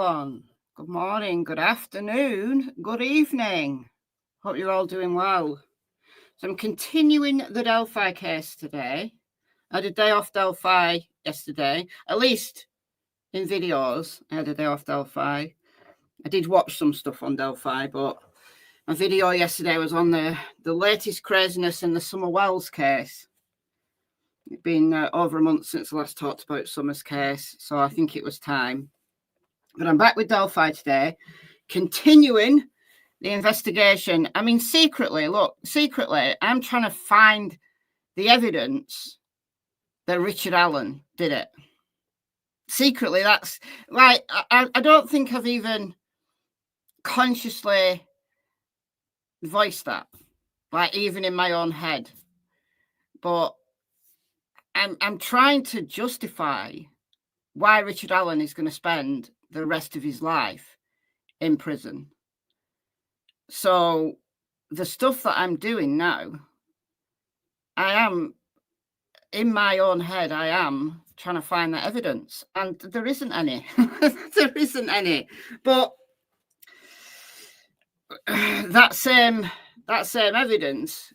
everyone. Good morning, good afternoon, good evening. Hope you're all doing well. So I'm continuing the Delphi case today. I had a day off Delphi yesterday, at least in videos. I had a day off Delphi. I did watch some stuff on Delphi, but my video yesterday was on the latest craziness in the Summer Wells case. It's been over a month since I last talked about Summer's case, so I think it was time. But I'm back with Delphi today, continuing the investigation. I mean, secretly, I'm trying to find the evidence that Richard Allen did it. Secretly, that's right. I don't think I've even consciously voiced that, like even in my own head. But I'm trying to justify why Richard Allen is going to spend the rest of his life in prison. So the stuff that I'm doing now, I am in my own head, I am trying to find that evidence, and there isn't any. There isn't any. But that same evidence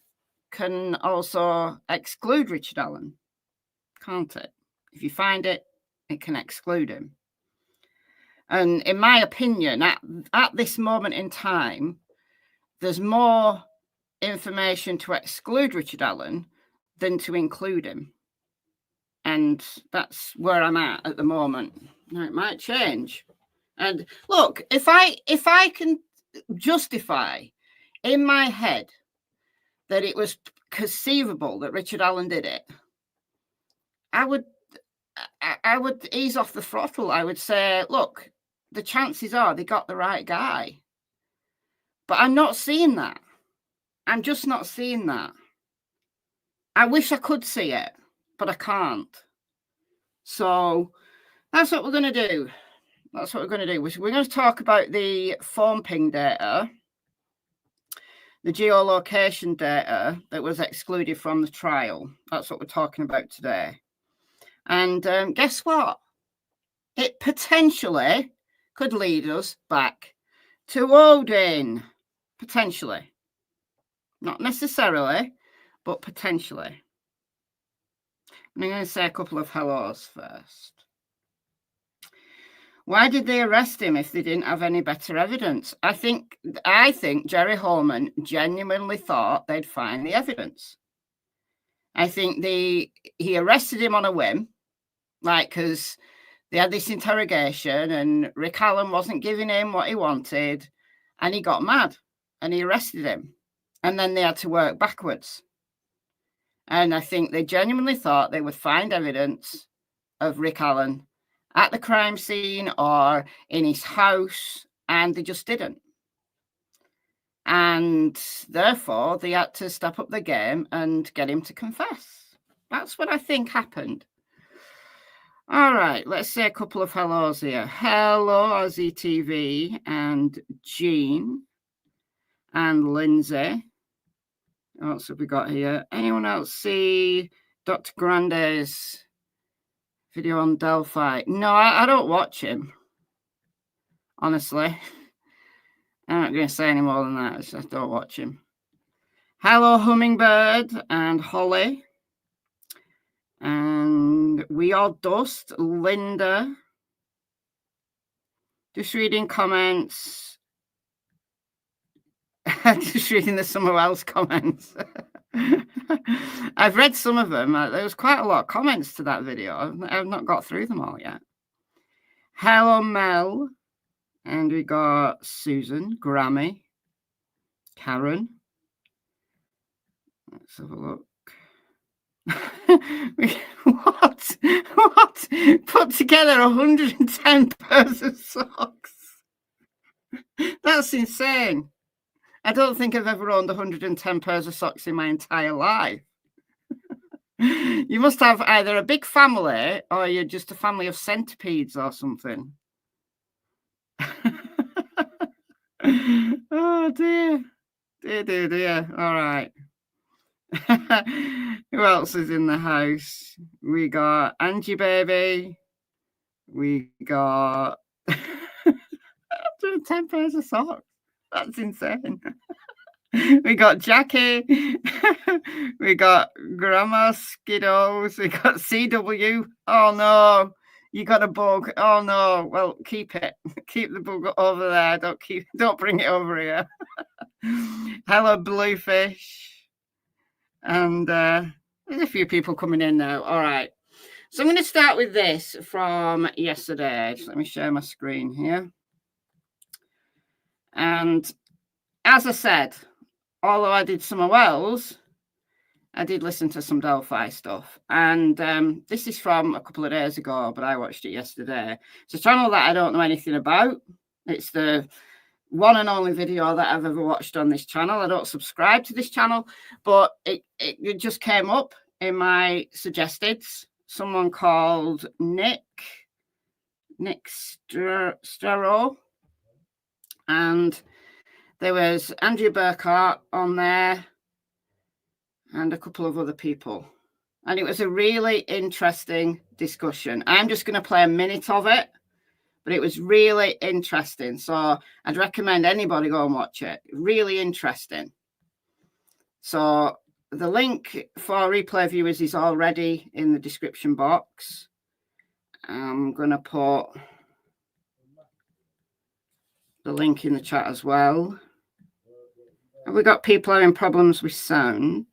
can also exclude Richard Allen, can't it? If you find it, it can exclude him. And in my opinion, at this moment in time, there's more information to exclude Richard Allen than to include him. And that's where I'm at the moment. Now, it might change. And look, if I can justify in my head that it was conceivable that Richard Allen did it, I would ease off the throttle. I would say, look, the chances are they got the right guy. But I'm not seeing that. I'm just not seeing that. I wish I could see it, but I can't. So that's what we're going to do. That's what we're going to do. We're going to talk about the phone ping data, the geolocation data that was excluded from the trial. That's what we're talking about today. And guess what? It potentially could lead us back to Odin. Potentially. Not necessarily, but potentially. I'm going to say a couple of hellos first. Why did they arrest him if they didn't have any better evidence? I think Jerry Holman genuinely thought they'd find the evidence. I think he arrested him on a whim, like, because they had this interrogation and Rick Allen wasn't giving him what he wanted, and he got mad and he arrested him. And then they had to work backwards. And I think they genuinely thought they would find evidence of Rick Allen at the crime scene or in his house, and they just didn't. And therefore, they had to step up the game and get him to confess. That's what I think happened. All right, let's say a couple of hellos here. Hello, Aussie TV, and Jean, and Lindsay. What else have we got here? Anyone else see Dr. Grande's video on Delphi? No, I don't watch him. Honestly. I'm not going to say any more than that. I just don't watch him. Hello, Hummingbird and Holly. And We Are Dust, Linda. Just reading comments. Just reading the Summer Wells comments. I've read some of them. There was quite a lot of comments to that video. I've not got through them all yet. Hello, Mel. And we got Susan, Grammy, Karen. Let's have a look. What? Put together 110 pairs of socks. That's insane. I don't think I've ever owned 110 pairs of socks in my entire life. You must have either a big family or you're just a family of centipedes or something. Oh, dear. Dear. All right. Who else is in the house? We got Angie Baby. We got doing 10 pairs of socks. That's insane. We got Jackie. We got Grandma Skiddos. We got CW. Oh no, you got a bug. Oh no. Well, keep it. Keep the bug over there. Don't bring it over here. Hello, Bluefish. And there's a few people coming in now. All right. So I'm going to start with this from yesterday. Just let me share my screen here. And as I said, although I did some wells, I did listen to some Delphi stuff. And this is from a couple of days ago, but I watched it yesterday. It's a channel that I don't know anything about. It's the one and only video that I've ever watched on this channel. I don't subscribe to this channel, but it just came up in my suggested. Someone called Nick Straro, and there was Andrea Burkhart on there and a couple of other people. And it was a really interesting discussion. I'm just going to play a minute of it, but it was really interesting. So I'd recommend anybody go and watch it. Really interesting. So the link for replay viewers is already in the description box. I'm going to put the link in the chat as well. Have we got people having problems with sound?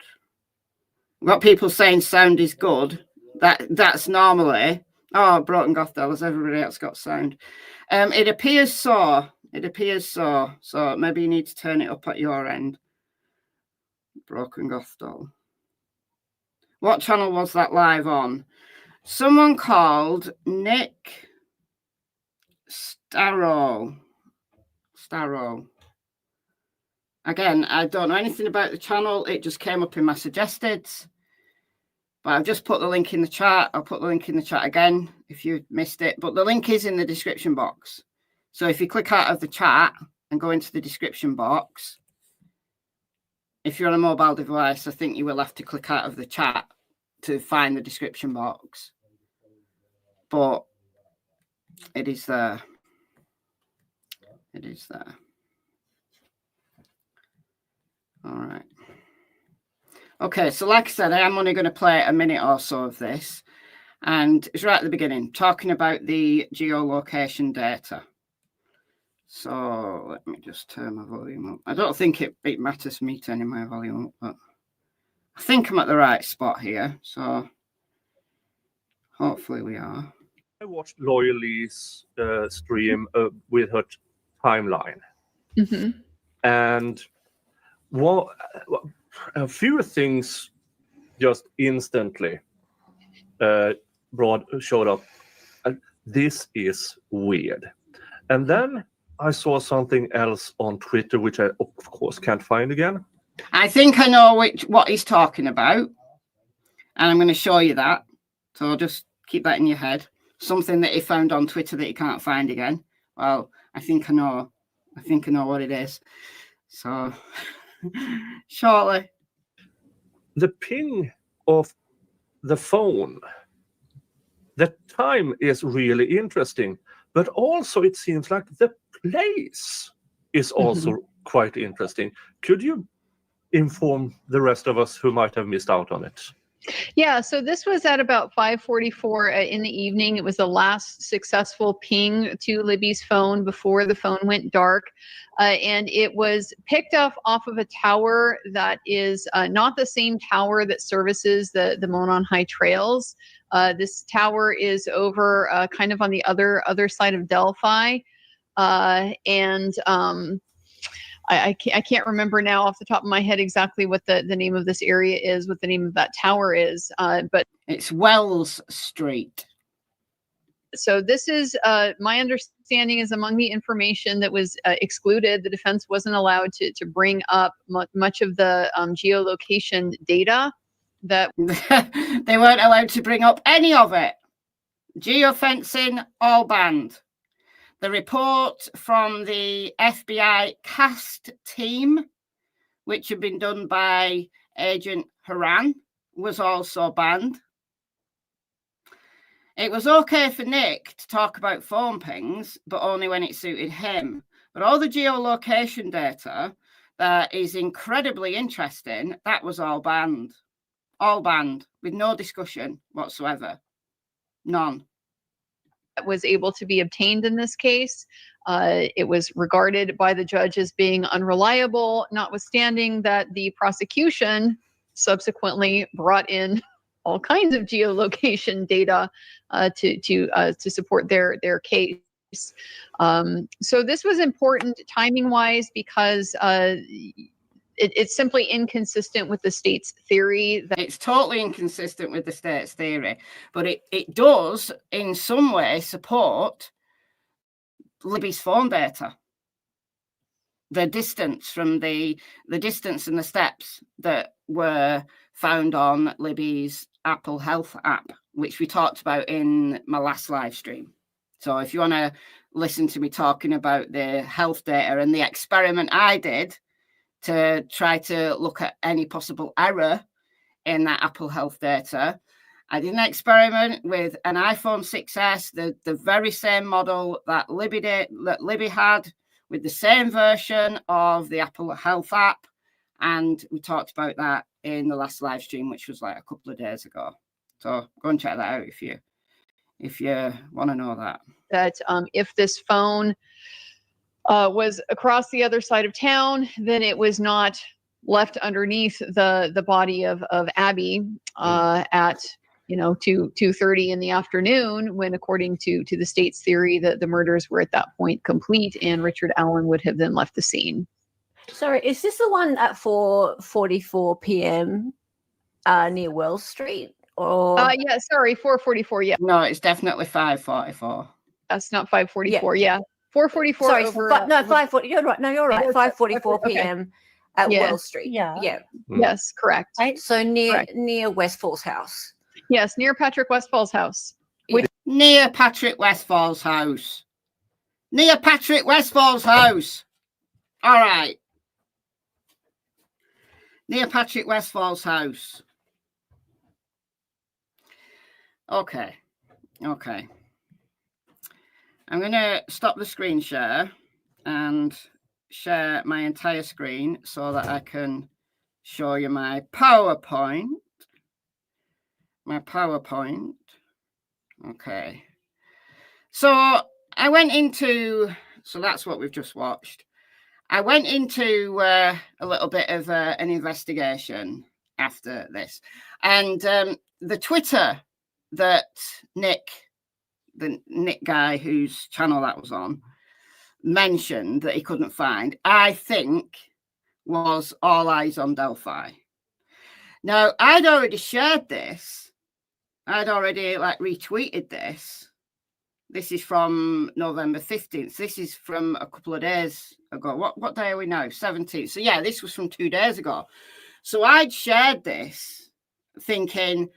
We've got people saying sound is good. That's normally... Oh, Broken Gothel, has everybody else got sound? It appears so. It appears so. So maybe you need to turn it up at your end. Broken Gothel. What channel was that live on? Someone called Nick Starrow. Again, I don't know anything about the channel. It just came up in my suggested. But I've just put the link in the chat. I'll put the link in the chat again if you missed it. But the link is in the description box. So if you click out of the chat and go into the description box, if you're on a mobile device, I think you will have to click out of the chat to find the description box. But it is there. It is there. All right. Okay, so like I said, I am only going to play a minute or so of this. And it's right at the beginning, talking about the geolocation data. So let me just turn my volume up. I don't think it matters for me turning my volume up, but I think I'm at the right spot here. So hopefully we are. I watched Loyalty's stream with her timeline. Mm-hmm. And a few things just instantly showed up. This is weird. And then I saw something else on Twitter, which I, of course, can't find again. I think I know what he's talking about. And I'm going to show you that. So just keep that in your head. Something that he found on Twitter that he can't find again. Well, I think I know. I think I know what it is. So, shortly. The ping of the phone, the time is really interesting, but also it seems like the place is also quite interesting. Could you inform the rest of us who might have missed out on it? Yeah, so this was at about 5:44 in the evening. It was the last successful ping to Libby's phone before the phone went dark. And it was picked up off of a tower that is not the same tower that services the Monon High Trails. This tower is over kind of on the other side of Delphi. I can't remember now off the top of my head exactly what the name of this area is, what the name of that tower is, but it's Wells Street. So this is my understanding is among the information that was excluded. The defense wasn't allowed to bring up much of the geolocation data that they weren't allowed to bring up any of it. Geofencing all banned. The report from the FBI CAST team, which had been done by Agent Haran, was also banned. It was okay for Nick to talk about phone pings, but only when it suited him. But all the geolocation data that is incredibly interesting, that was all banned with no discussion whatsoever. None. That was able to be obtained in this case. It was regarded by the judge as being unreliable, notwithstanding that the prosecution subsequently brought in all kinds of geolocation data to support their case. So this was important timing-wise because it's simply inconsistent with the state's theory. It's totally inconsistent with the state's theory, but it does in some way support Libby's phone data. The distance from the distance and the steps that were found on Libby's Apple Health app, which we talked about in my last live stream. So if you want to listen to me talking about the health data and the experiment I did to try to look at any possible error in that Apple Health data, I did an experiment with an iPhone 6S, the very same model that Libby had, with the same version of the Apple Health app. And we talked about that in the last live stream, which was like a couple of days ago. So go and check that out if you want to know that. That if this phone was across the other side of town, then it was not left underneath the body of Abby at 2:30 in the afternoon, when according to the state's theory that the murders were at that point complete, and Richard Allen would have then left the scene. Sorry, is this the one at 4:44 p.m. Near Wells Street? Or 4:44. Yeah. No, it's definitely 5:44. That's not 5:44. Yeah. 4:44. Sorry, over. 5:40. You're right. No, you're right. 5:44 okay. p.m. at Wells Street. Yeah. Yes, correct. So near Westfall's house. Yes, near Patrick Westfall's house. Near Patrick Westfall's house. Near Patrick Westfall's house. All right. Near Patrick Westfall's house. Okay. I'm going to stop the screen share and share my entire screen so that I can show you my PowerPoint. Okay. So I went into, so that's what we've just watched. I went into a little bit of an investigation after this. And the Twitter that the Nick guy whose channel that was on mentioned that he couldn't find, I think was All Eyes on Delphi. Now, I'd already shared this. I'd already retweeted this. This is from November 15th. This is from a couple of days ago. What day are we now? 17th. So yeah, this was from 2 days ago. So I'd shared this thinking,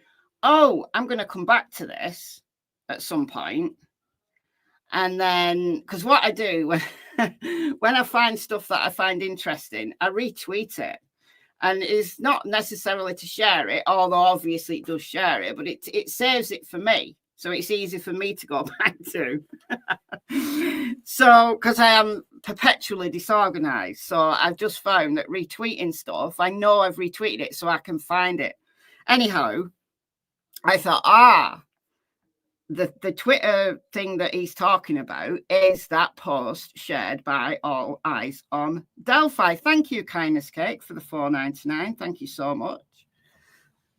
oh, I'm going to come back to this at some point. And then, because what I do when I find stuff that I find interesting, I retweet it. And it's not necessarily to share it, although obviously it does share it, but it saves it for me. So it's easy for me to go back to. So, because I am perpetually disorganized. So I've just found that retweeting stuff, I know I've retweeted it so I can find it. Anyhow, I thought, the Twitter thing that he's talking about is that post shared by All Eyes on Delphi. Thank you, Kindness Cake, for the $4.99. Thank you so much.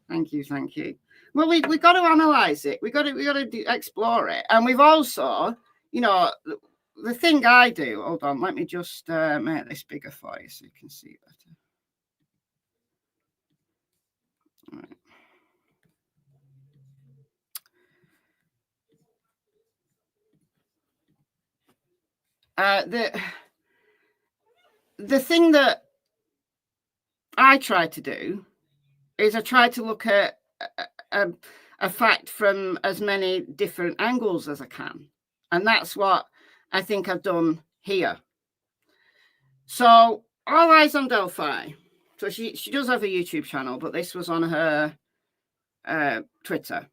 Thank you. Well, we got to analyze it. We got to explore it, and we've also, the thing I do. Hold on, let me just make this bigger for you so you can see better. All right. The thing that I try to do is I try to look at a fact from as many different angles as I can. And that's what I think I've done here. So All Eyes on Delphi. So she does have a YouTube channel, but this was on her Twitter.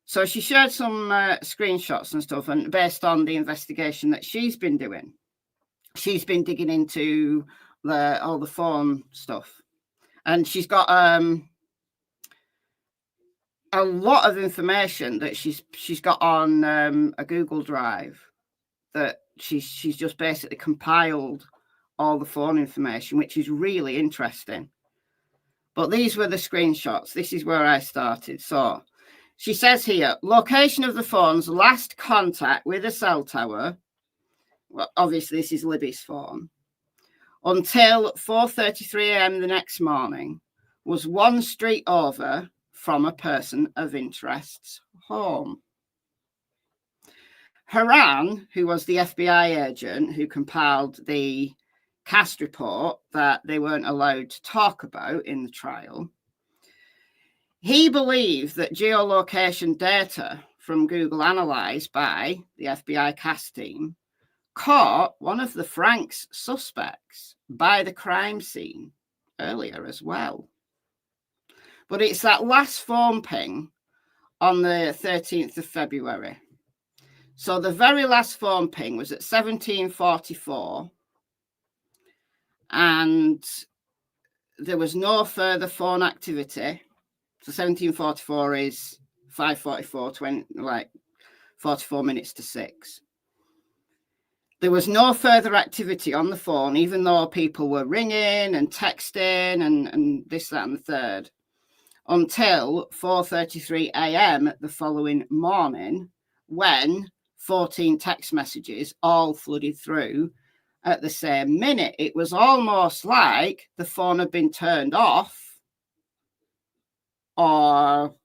So she shared some screenshots and stuff, and based on the investigation that she's been doing. she's been digging into all the phone stuff, and she's got a lot of information that she's got on a Google Drive that she's just basically compiled all the phone information, which is really interesting. But these were the screenshots. This is where I started. So she says here, location of the phone's last contact with a cell tower. Well, obviously this is Libby's phone. Until 4:33 a.m. the next morning was 1 street over from a person of interest's home. Haran, who was the FBI agent who compiled the cast report that they weren't allowed to talk about in the trial, he believed that geolocation data from Google analysed by the FBI cast team caught one of the Franks suspects by the crime scene earlier as well. But it's that last phone ping on the 13th of February. So the very last phone ping was at 17:44, and there was no further phone activity. So 17:44 is 5:44, 44 minutes to 6. There was no further activity on the phone, even though people were ringing and texting and this, that, and the third, until 4:33 a.m. the following morning, when 14 text messages all flooded through at the same minute. It was almost like the phone had been turned off, or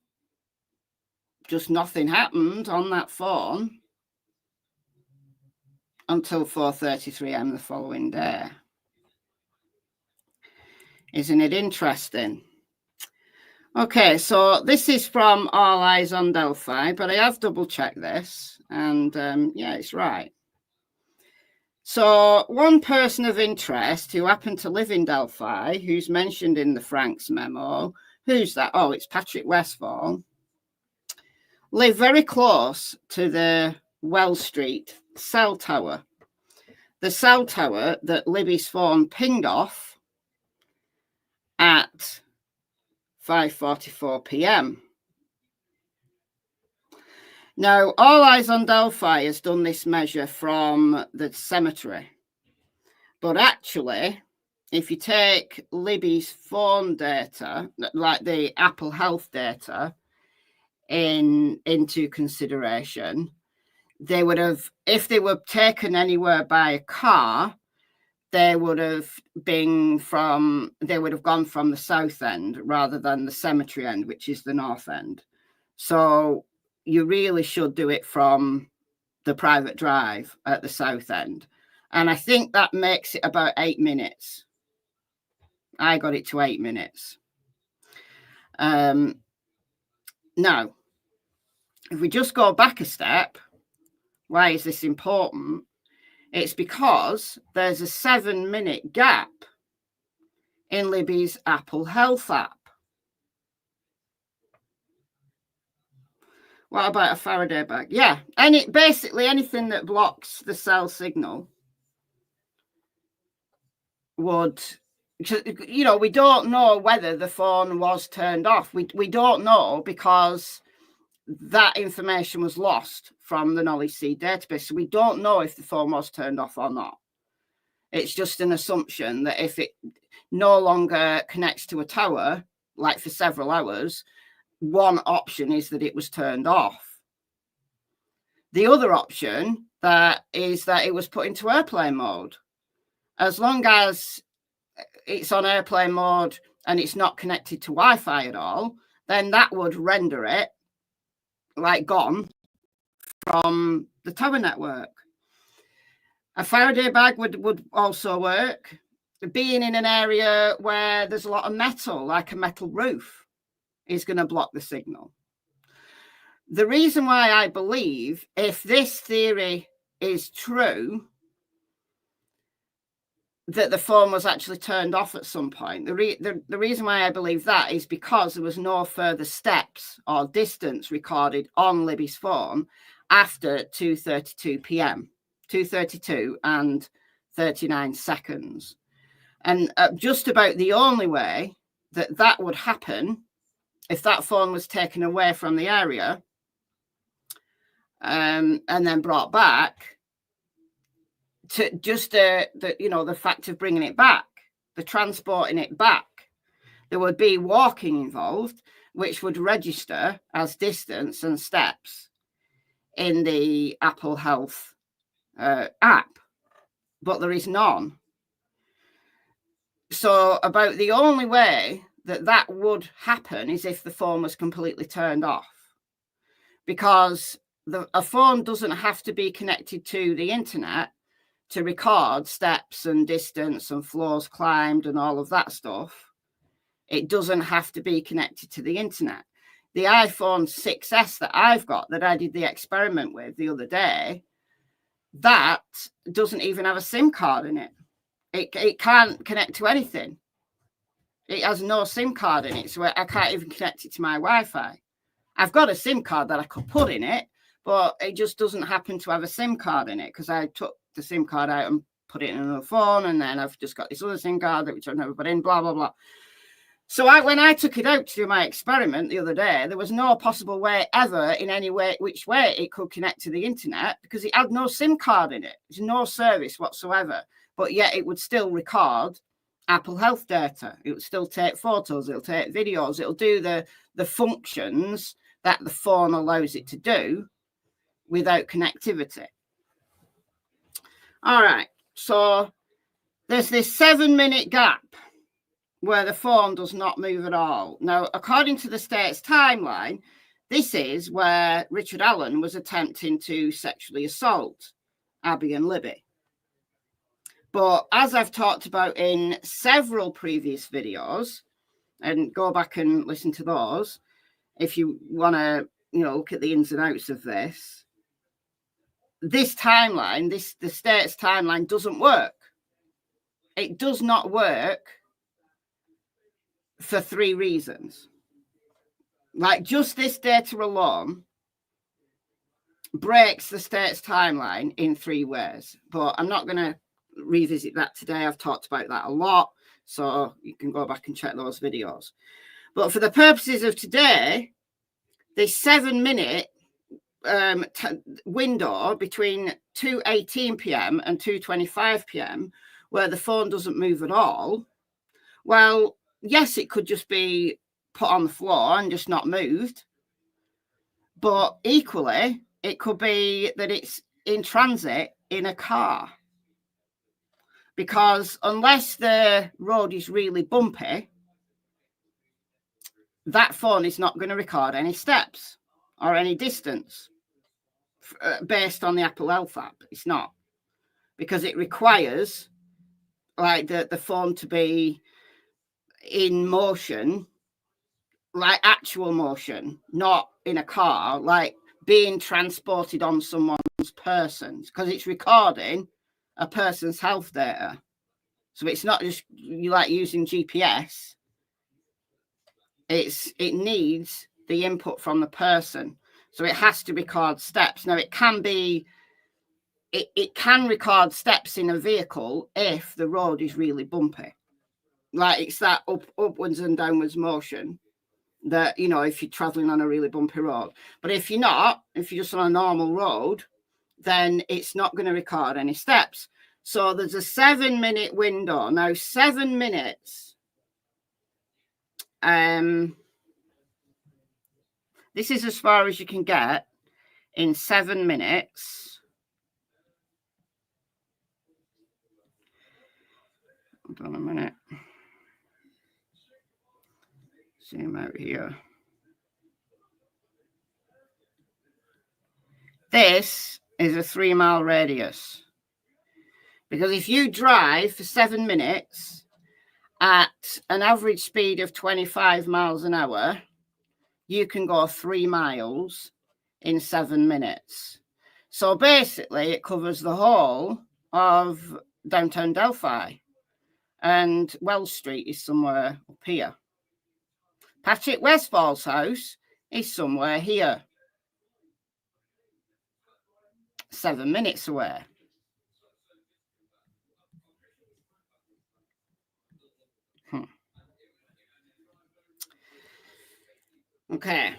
just nothing happened on that phone until 4:33 a.m. the following day. Isn't it interesting? Okay, so this is from All Eyes on Delphi, but I have double-checked this, and yeah, it's right. So one person of interest who happened to live in Delphi, who's mentioned in the Franks memo, who's that? Oh, it's Patrick Westfall, lived very close to the Well Street cell tower. The cell tower that Libby's phone pinged off at 5:44 p.m. Now, All Eyes on Delphi has done this measure from the cemetery. But actually, if you take Libby's phone data, like the Apple Health data, into consideration, they would have, if they were taken anywhere by a car, they would have gone from the south end rather than the cemetery end, which is the north end. So you really should do it from the private drive at the south end. And I think that makes it about 8 minutes. I got it to 8 minutes. Now, if we just go back a step, why is this important? It's because there's a 7-minute gap in Libby's Apple Health app. What about a Faraday bag? Yeah, basically anything that blocks the cell signal would, we don't know whether the phone was turned off. We don't know because that information was lost from the Knowledge Seed database. So we don't know if the phone was turned off or not. It's just an assumption that if it no longer connects to a tower, like for several hours, one option is that it was turned off. The other option is that it was put into airplane mode. As long as it's on airplane mode and it's not connected to Wi-Fi at all, then that would render it like gone from the tower network. A Faraday bag would also work. Being in an area where there's a lot of metal, like a metal roof, is going to block the signal. The reason why I believe, if this theory is true, that the phone was actually turned off at some point, the reason why I believe that is because there was no further steps or distance recorded on Libby's phone after 2:32 p.m. 2:32 and 39 seconds. And just about the only way that that would happen if that phone was taken away from the area and then brought back, to just the fact of bringing it back, the transporting it back, there would be walking involved, which would register as distance and steps in the Apple Health app, but there is none. So about the only way that that would happen is if the phone was completely turned off, because a phone doesn't have to be connected to the internet to record steps and distance and floors climbed and all of that stuff. It doesn't have to be connected to the internet. The iPhone 6S that I've got, that I did the experiment with the other day, that doesn't even have a SIM card in it. It can't connect to anything. It has no SIM card in it, so I can't even connect it to my Wi-Fi. I've got a SIM card that I could put in it, but it just doesn't happen to have a SIM card in it, because I took the SIM card out and put it in another phone, and then I've just got this other SIM card which I've never put in, blah, blah, blah. So when I took it out to do my experiment the other day, there was no possible way ever, in any way, which way it could connect to the internet, because it had no SIM card in it. There's no service whatsoever, but yet it would still record Apple Health data. It would still take photos, it'll take videos, it'll do the functions that the phone allows it to do without connectivity. All right, so there's this 7-minute gap where the phone does not move at all. Now, according to the state's timeline, this is where Richard Allen was attempting to sexually assault Abby and Libby. But as I've talked about in several previous videos, and go back and listen to those if you want to, look at the ins and outs of this, this timeline, the state's timeline doesn't work. It does not work for 3 reasons. Like, just this data alone breaks the state's timeline in 3 ways. But I'm not going to revisit that today. I've talked about that a lot, so you can go back and check those videos. But for the purposes of today, this 7-minute window between 2:18 p.m. and 2:25 p.m. where the phone doesn't move at all, well, yes, it could just be put on the floor and just not moved. But equally, it could be that it's in transit in a car. Because unless the road is really bumpy, that phone is not going to record any steps or any distance based on the Apple Health app. It's not. Because it requires like the phone to be in motion, like actual motion, not in a car, like being transported on someone's person, because it's recording a person's health data. So it's not just you like using GPS. It needs the input from the person. So it has to record steps. Now it can record steps in a vehicle if the road is really bumpy. Like it's that upwards and downwards motion that, if you're traveling on a really bumpy road. But if you're not, if you're just on a normal road, then it's not going to record any steps. So there's a 7-minute window. Now, 7 minutes. This is as far as you can get in 7 minutes. Hold on a minute. Zoom out here. This is a 3-mile radius. Because if you drive for 7 minutes at an average speed of 25 miles an hour, you can go 3 miles in 7 minutes. So basically, it covers the whole of downtown Delphi. And Wells Street is somewhere up here. Patrick Westfall's house is somewhere here. 7 minutes away. Okay.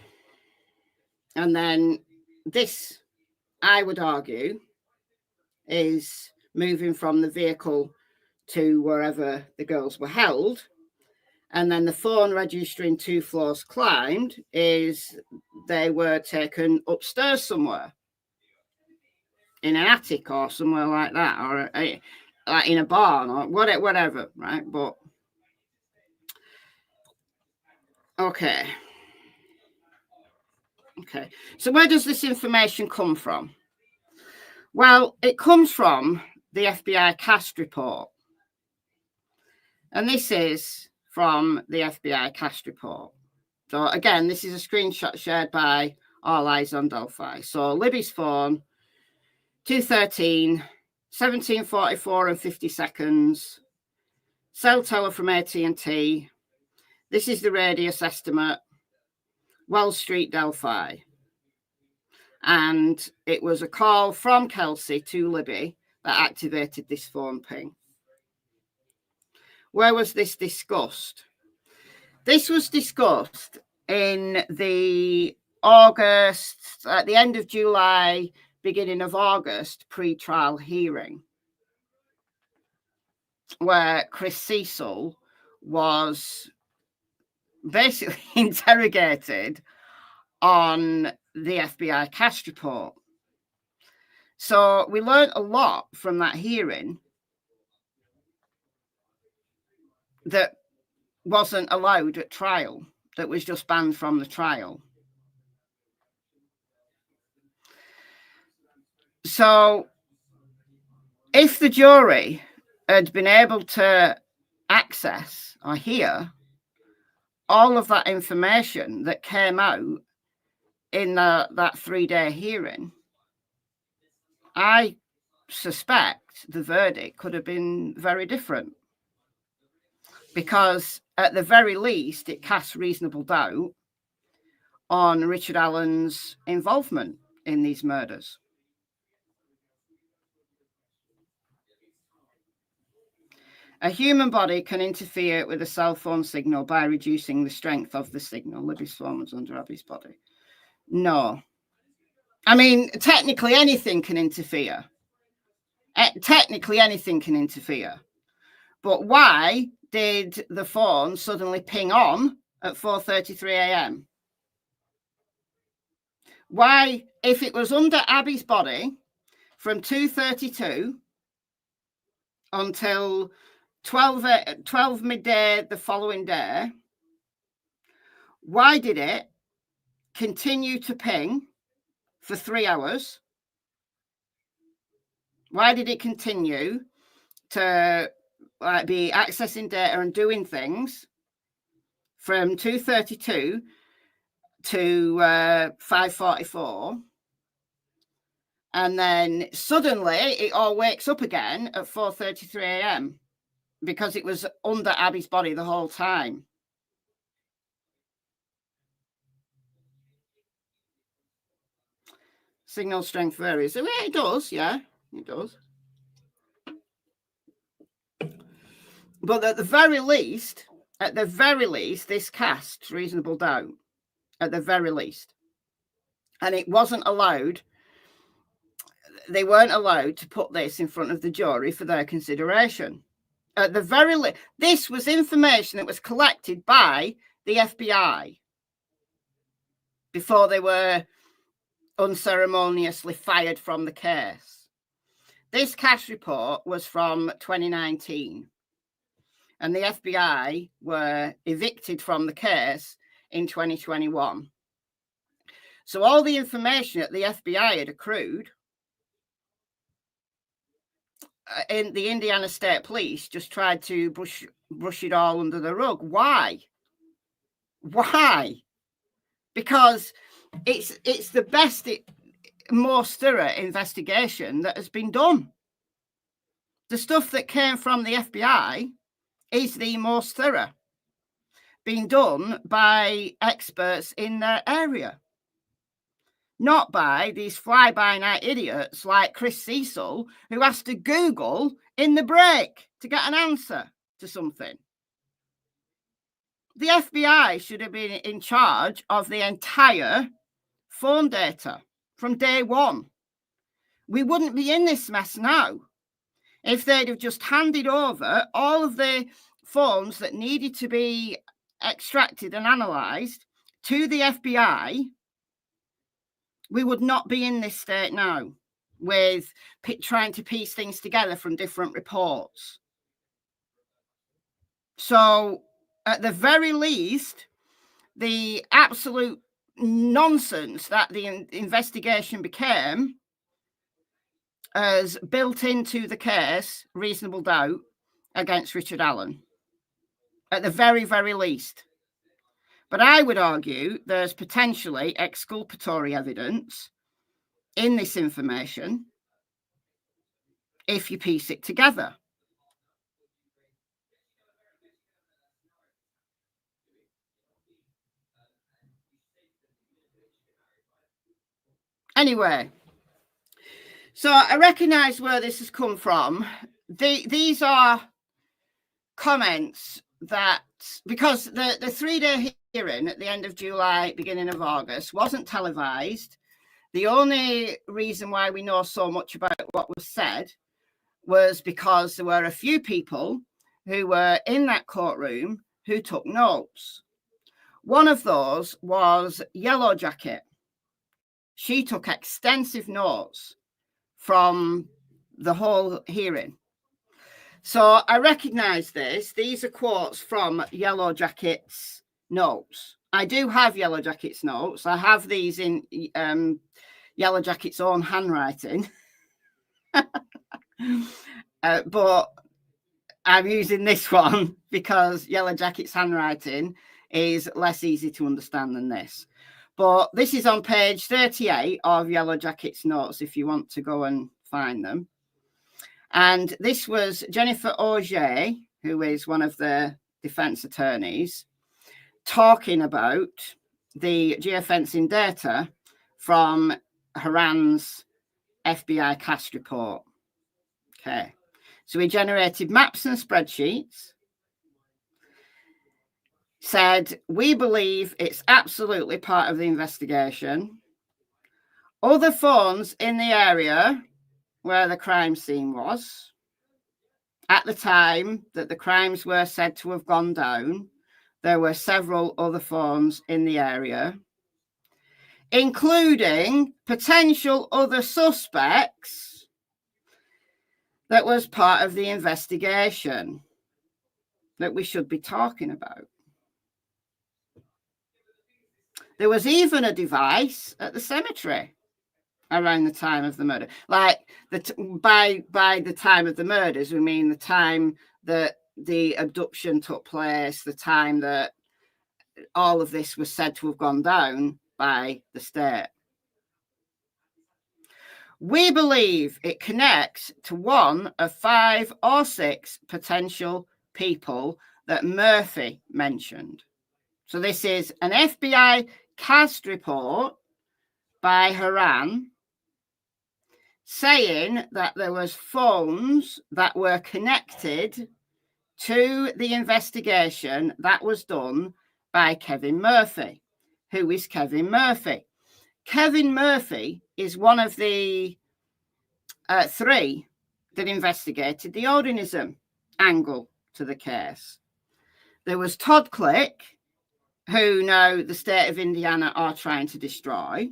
And then this, I would argue, is moving from the vehicle to wherever the girls were held. And then the phone registering 2 floors climbed is they were taken upstairs somewhere, in an attic or somewhere like that, or like in a barn or whatever, right? But okay. So where does this information come from? Well, it comes from the FBI cast report. And this is from the FBI cast report. So again, this is a screenshot shared by All Eyes on Delphi. So Libby's phone, 2:13, 17:44 and 50 seconds. Cell tower from AT&T. This is the radius estimate. Wells Street, Delphi. And it was a call from Kelsey to Libby that activated this phone ping. Where was this discussed? This was discussed in the August, at the end of July, beginning of August, pre-trial hearing, where Chris Cecil was basically interrogated on the FBI cast report. So we learned a lot from that hearing that wasn't allowed at trial, that was just banned from the trial. So if the jury had been able to access or hear all of that information that came out in that 3-day hearing, I suspect the verdict could have been very different, because at the very least it casts reasonable doubt on Richard Allen's involvement in these murders. A human body can interfere with a cell phone signal by reducing the strength of the signal. Libby's phone was under Abby's body. No. I mean, technically anything can interfere. Technically anything can interfere. But why did the phone suddenly ping on at 4:33 a.m.? Why, if it was under Abby's body from 2:32 until 12 midday the following day, why did it continue to ping for 3 hours? Why did it continue to be accessing data and doing things from 2:32 to 5:44, and then suddenly it all wakes up again at 4:33 a.m. because it was under Abby's body the whole time? Signal strength varies. Yeah, it does. Yeah, it does. But at the very least, this casts reasonable doubt. At the very least. And it wasn't allowed. They weren't allowed to put this in front of the jury for their consideration. At the very least, this was information that was collected by the FBI before they were unceremoniously fired from the case. This cast report was from 2019, and the FBI were evicted from the case in 2021. So all the information that the FBI had accrued, in the Indiana State Police just tried to brush it all under the rug. Why? Because it's the best, most thorough investigation that has been done. The stuff that came from the FBI is the most thorough, being done by experts in their area, not by these fly-by-night idiots like Chris Cecil, who has to Google in the break to get an answer to something. the FBI should have been in charge of the entire phone data from day one. We wouldn't be in this mess now if they'd have just handed over all of the phones that needed to be extracted and analysed to the FBI. We would not be in this state now with trying to piece things together from different reports. So at the very least, the absolute nonsense that the investigation became as built into the case reasonable doubt against Richard Allen, at the very, very least. But I would argue there's potentially exculpatory evidence in this information if you piece it together. Anyway, so I recognise where this has come from. These are comments that, because the 3-day hearing at the end of July, beginning of August, wasn't televised. The only reason why we know so much about what was said was because there were a few people who were in that courtroom who took notes. One of those was Yellow Jacket. She took extensive notes from the whole hearing. So I recognise this. These are quotes from Yellow Jacket's notes. I do have Yellow Jacket's notes. I have these in Yellow Jacket's own handwriting. But I'm using this one because Yellow Jacket's handwriting is less easy to understand than this. But this is on page 38 of Yellow Jacket's notes if you want to go and find them. And this was Jennifer Auger, who is one of the defence attorneys, talking about the geofencing data from Haran's FBI CAST report. Okay, so we generated maps and spreadsheets, said, we believe it's absolutely part of the investigation. Other phones in the area where the crime scene was, at the time that the crimes were said to have gone down, there were several other phones in the area, including potential other suspects that was part of the investigation that we should be talking about. There was even a device at the cemetery around the time of the murder. Like by the time of the murders, we mean the time that the abduction took place, the time that all of this was said to have gone down by the state. We believe it connects to one of 5 or 6 potential people that Murphy mentioned. So this is an FBI CAST report by Haran saying that there was phones that were connected to the investigation that was done by Kevin Murphy. Who is Kevin Murphy? Kevin Murphy is one of the 3 that investigated the Odinism angle to the case. There was Todd Click, who now the state of Indiana are trying to destroy.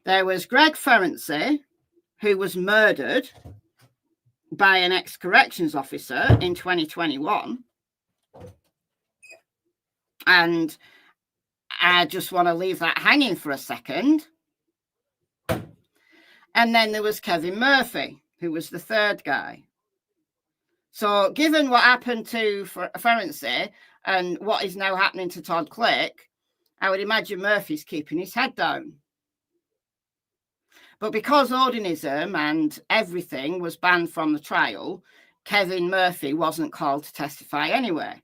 There was Greg Ferenczi, who was murdered by an ex-corrections officer in 2021. And I just want to leave that hanging for a second. And then there was Kevin Murphy, who was the 3rd guy. So given what happened to Ferenczi and what is now happening to Todd Click, I would imagine Murphy's keeping his head down. But because Odinism and everything was banned from the trial, Kevin Murphy wasn't called to testify anyway.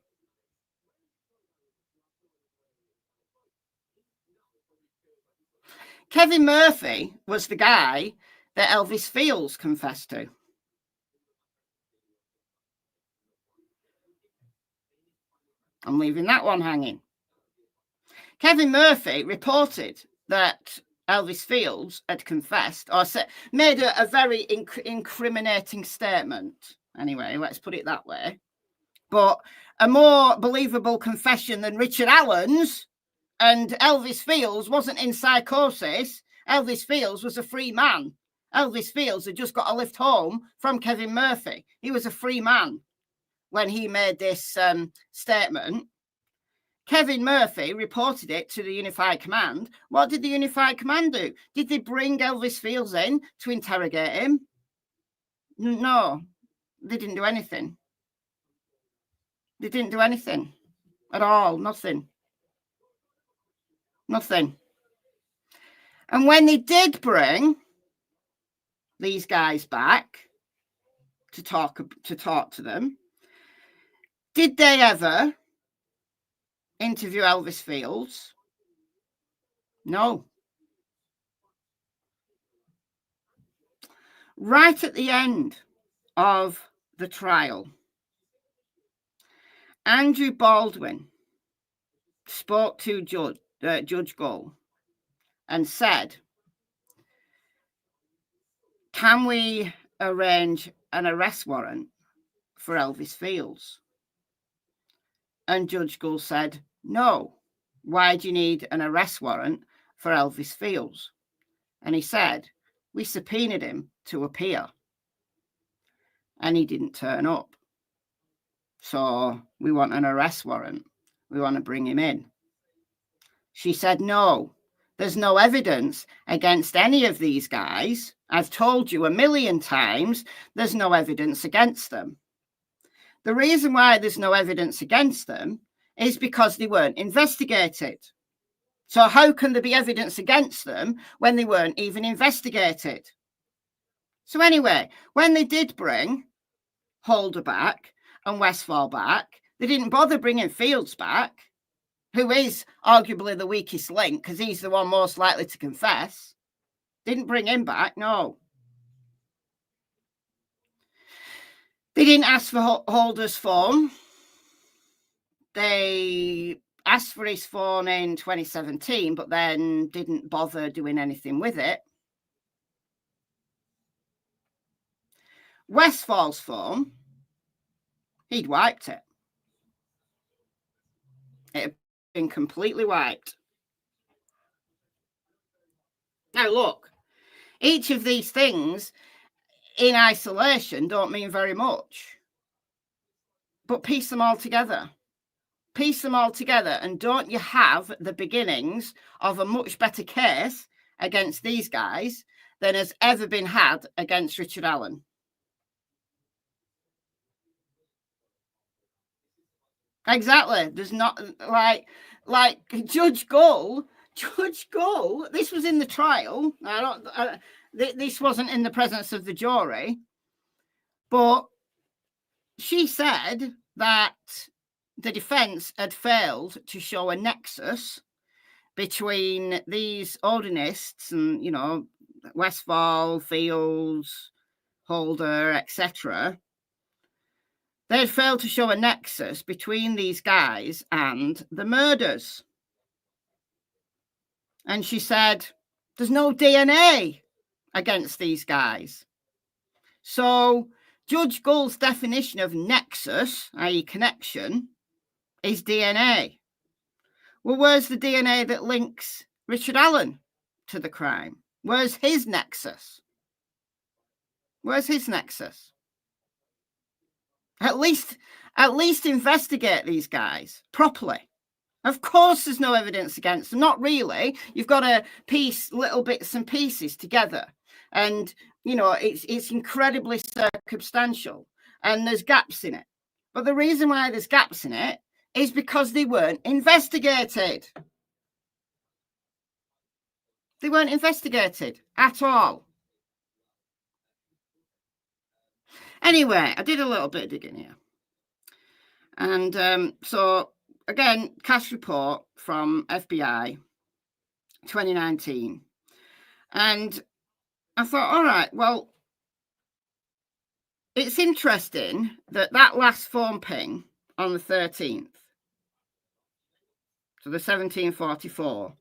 Kevin Murphy was the guy that Elvis Fields confessed to. I'm leaving that one hanging. Kevin Murphy reported that Elvis Fields had confessed or made a very incriminating statement. Anyway, let's put it that way. But a more believable confession than Richard Allen's, and Elvis Fields wasn't in psychosis. Elvis Fields was a free man. Elvis Fields had just got a lift home from Kevin Murphy. He was a free man when he made this statement. Kevin Murphy reported it to the Unified Command. What did the Unified Command do? Did they bring Elvis Fields in to interrogate him? No, they didn't do anything. They didn't do anything at all. Nothing. Nothing. And when they did bring these guys back to talk to them, did they ever interview Elvis Fields? No. Right at the end of the trial, Andrew Baldwin spoke to Judge Gull and said, can we arrange an arrest warrant for Elvis Fields? And Judge Gull said, no. Why do you need an arrest warrant for Elvis Fields? And he said, we subpoenaed him to appear and he didn't turn up. So we want an arrest warrant. We want to bring him in. She said, no, there's no evidence against any of these guys. I've told you a million times, there's no evidence against them. The reason why there's no evidence against them is because they weren't investigated. So how can there be evidence against them when they weren't even investigated? So anyway, when they did bring Holder back and Westfall back, they didn't bother bringing Fields back, who is arguably the weakest link because he's the one most likely to confess. Didn't bring him back, no. They didn't ask for Holder's phone. They asked for his phone in 2017, but then didn't bother doing anything with it. Westfall's phone, he'd wiped it. It had been completely wiped. Now, look, each of these things in isolation don't mean very much. But piece them all together. Piece them all together, and don't you have the beginnings of a much better case against these guys than has ever been had against Richard Allen? Exactly. There's not like Judge Gull. This was in the trial. This wasn't in the presence of the jury, but she said that the defense had failed to show a nexus between these Odinists and, you know, Westfall, Fields, Holder, etc. They had failed to show a nexus between these guys and the murders. And she said, there's no DNA against these guys. So Judge Gull's definition of nexus, i.e. connection, is DNA. Well, where's the DNA that links Richard Allen to the crime? Where's his nexus? Where's his nexus? At least investigate these guys properly. Of course, there's no evidence against them. Not really. You've got to piece little bits and pieces together. And, you know, it's incredibly circumstantial. And there's gaps in it. But the reason why there's gaps in it is because they weren't investigated. They weren't investigated at all. Anyway, I did a little bit of digging here. And so, again, cash report from FBI 2019. And I thought, all right, well, it's interesting that last phone ping on the 13th So the 1744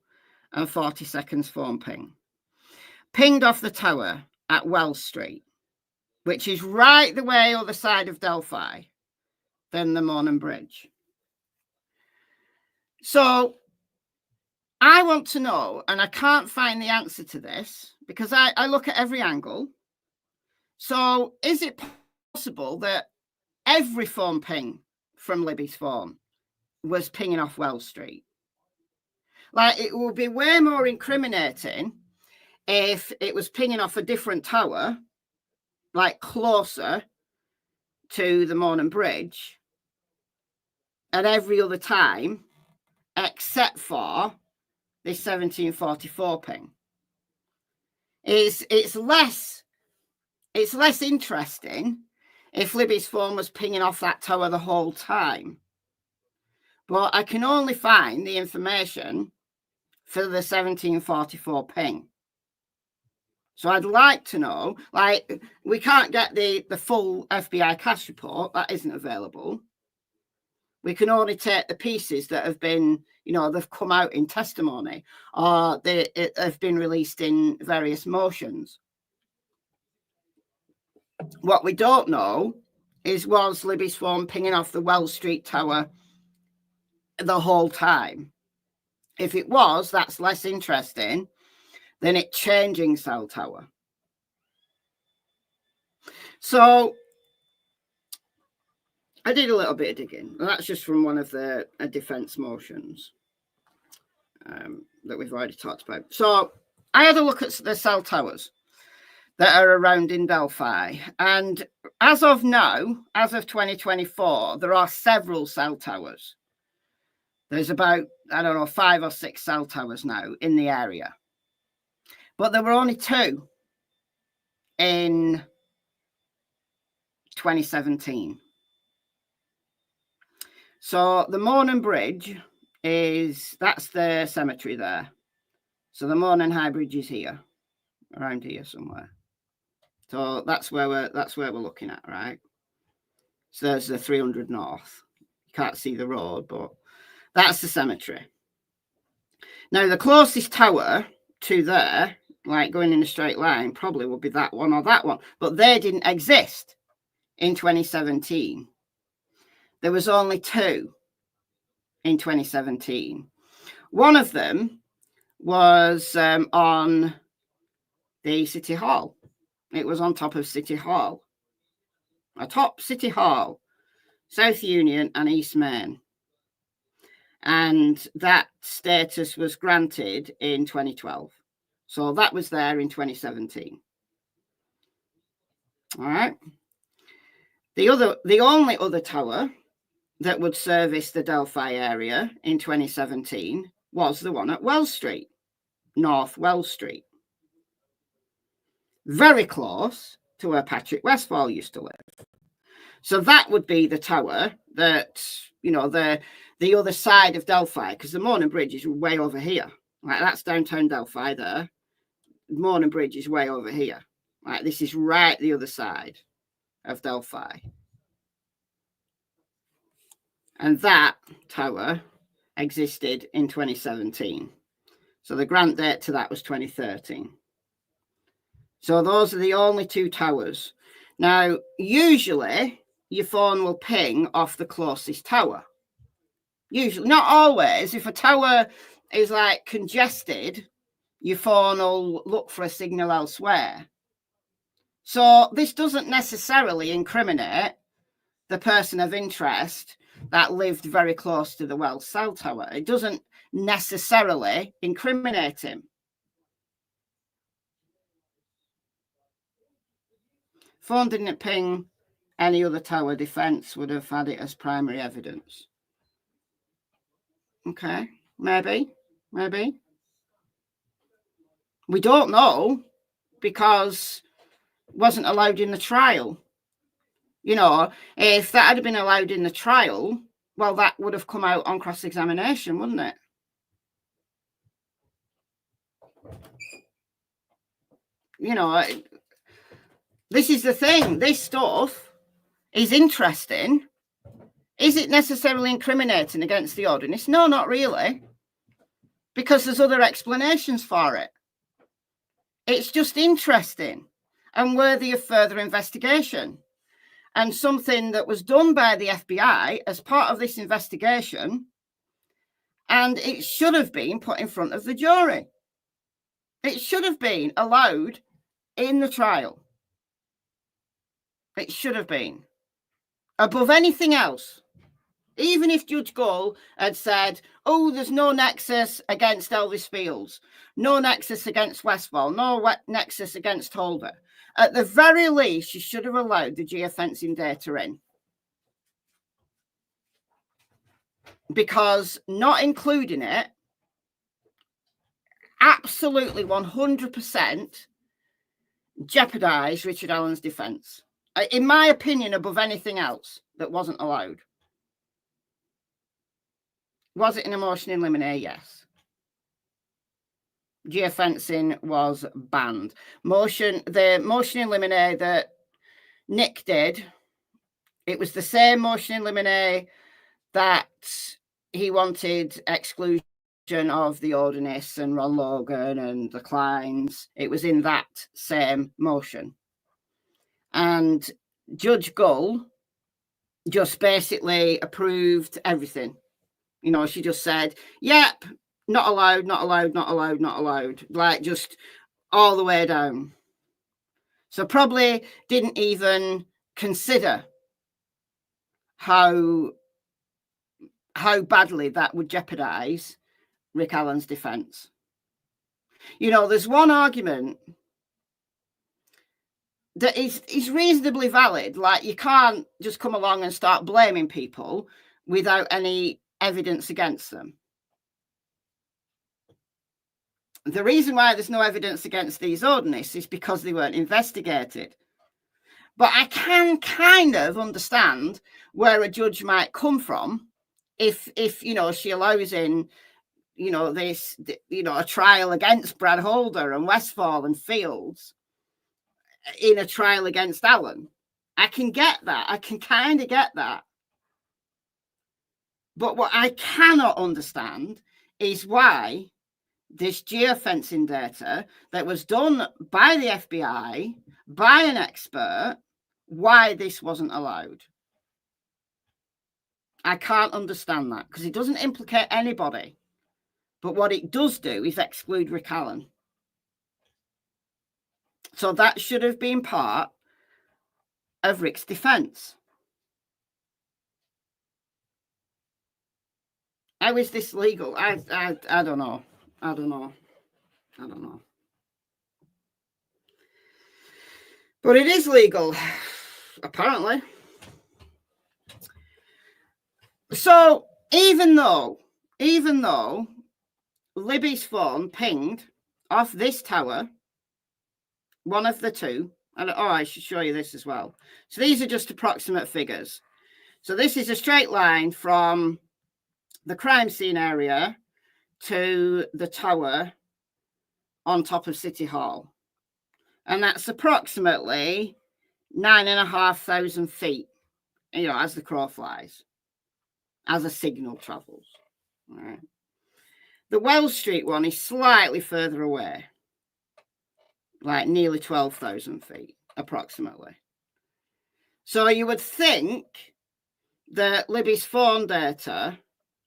and 40 seconds phone ping. Pinged off the tower at Wells Street, which is right the way other side of Delphi than the Mourne Bridge. So I want to know, and I can't find the answer to this because I look at every angle. So is it possible that every phone ping from Libby's phone was pinging off Wells Street? Like, it would be way more incriminating if it was pinging off a different tower, like closer to the Mourne Bridge at every other time, except for this 1744 ping. It's less interesting if Libby's phone was pinging off that tower the whole time. But I can only find the information for the 1744 ping. So I'd like to know, like, we can't get the full FBI cash report. That isn't available. We can only take the pieces that have been, they've come out in testimony, or they have been released in various motions. What we don't know is, was Libby's phone pinging off the Wells Street tower the whole time? If it was, that's less interesting than it changing cell tower. So I did a little bit of digging. That's just from one of the defense motions that we've already talked about. So I had a look at the cell towers that are around in Delphi. And as of now, as of 2024, there are several cell towers. There's about, 5 or 6 cell towers now in the area. But there were only 2 in 2017. So the Mourne Bridge that's the cemetery there. So the Mourne High Bridge is here, around here somewhere. So that's where we're looking at, right? So there's the 300 North. You can't see the road, but that's the cemetery. Now, the closest tower to there, like going in a straight line, probably would be that one or that one. But they didn't exist in 2017. There was only 2 in 2017. One of them was on the City Hall. It was on top of City Hall. Atop City Hall, South Union and East Main. And that status was granted in 2012. So that was there in 2017. All right. The only other tower that would service the Delphi area in 2017 was the one at Wells Street, North Wells Street. Very close to where Patrick Westfall used to live. So that would be the tower that, the other side of Delphi, because the Mourne Bridge is way over here. Like, that's downtown Delphi there. Mourne Bridge is way over here. Like, this is right the other side of Delphi. And that tower existed in 2017. So the grant date to that was 2013. So those are the only 2 towers. Now, usually your phone will ping off the closest tower. Usually, not always. If a tower is like congested, your phone will look for a signal elsewhere. So this doesn't necessarily incriminate the person of interest that lived very close to the Wells cell tower. It doesn't necessarily incriminate him. Phone didn't ping any other tower, defense would have had it as primary evidence. Okay, maybe. We don't know because it wasn't allowed in the trial. If that had been allowed in the trial, well, that would have come out on cross-examination, wouldn't it? This is the thing. This stuff is interesting. Is it necessarily incriminating against the Odinists? No, not really. because there's other explanations for it. It's just interesting and worthy of further investigation, and something that was done by the FBI as part of this investigation, and it should have been put in front of the jury. It should have been allowed in the trial. It should have been above anything else. Even if Judge Gull had said, oh, there's no nexus against Elvis Fields, no nexus against Westfall, no nexus against Holder, at the very least, she should have allowed the geofencing data in. Because not including it absolutely 100% jeopardized Richard Allen's defense. In my opinion, above anything else that wasn't allowed. Was it an motion in limine? Yes. Geofencing was banned. The motion in limine that Nick did, it was the same motion in limine that he wanted exclusion of the Odinists and Ron Logan and the Kleins. It was in that same motion. And Judge Gull just basically approved everything. You know, she just said, yep, not allowed, not allowed, not allowed, not allowed. Like just all the way down. So probably didn't even consider how badly that would jeopardize Rick Allen's defense. You know, there's one argument that is reasonably valid. Like, you can't just come along and start blaming people without any evidence against them. The reason why there's no evidence against these Odinists is because they weren't investigated. But I can kind of understand where a judge might come from if you know, she allows in, you know, this, you know, a trial against Brad Holder and Westfall and Fields in a trial against Allen. I can get that. I can kind of get that. But what I cannot understand is why this geofencing data that was done by the FBI, by an expert, why this wasn't allowed. I can't understand that, because it doesn't implicate anybody. But what it does do is exclude Rick Allen. So that should have been part of Rick's defense. How is this legal? I don't know. I don't know. But it is legal, apparently. So even though Libby's phone pinged off this tower, one of the two, and I should show you this as well. So these are just approximate figures. So this is a straight line from the crime scene area to the tower on top of City Hall. And that's approximately 9,500 feet, you know, as the crow flies, as a signal travels. All right. The Wells Street one is slightly further away, like nearly 12,000 feet, approximately. So you would think that Libby's phone data,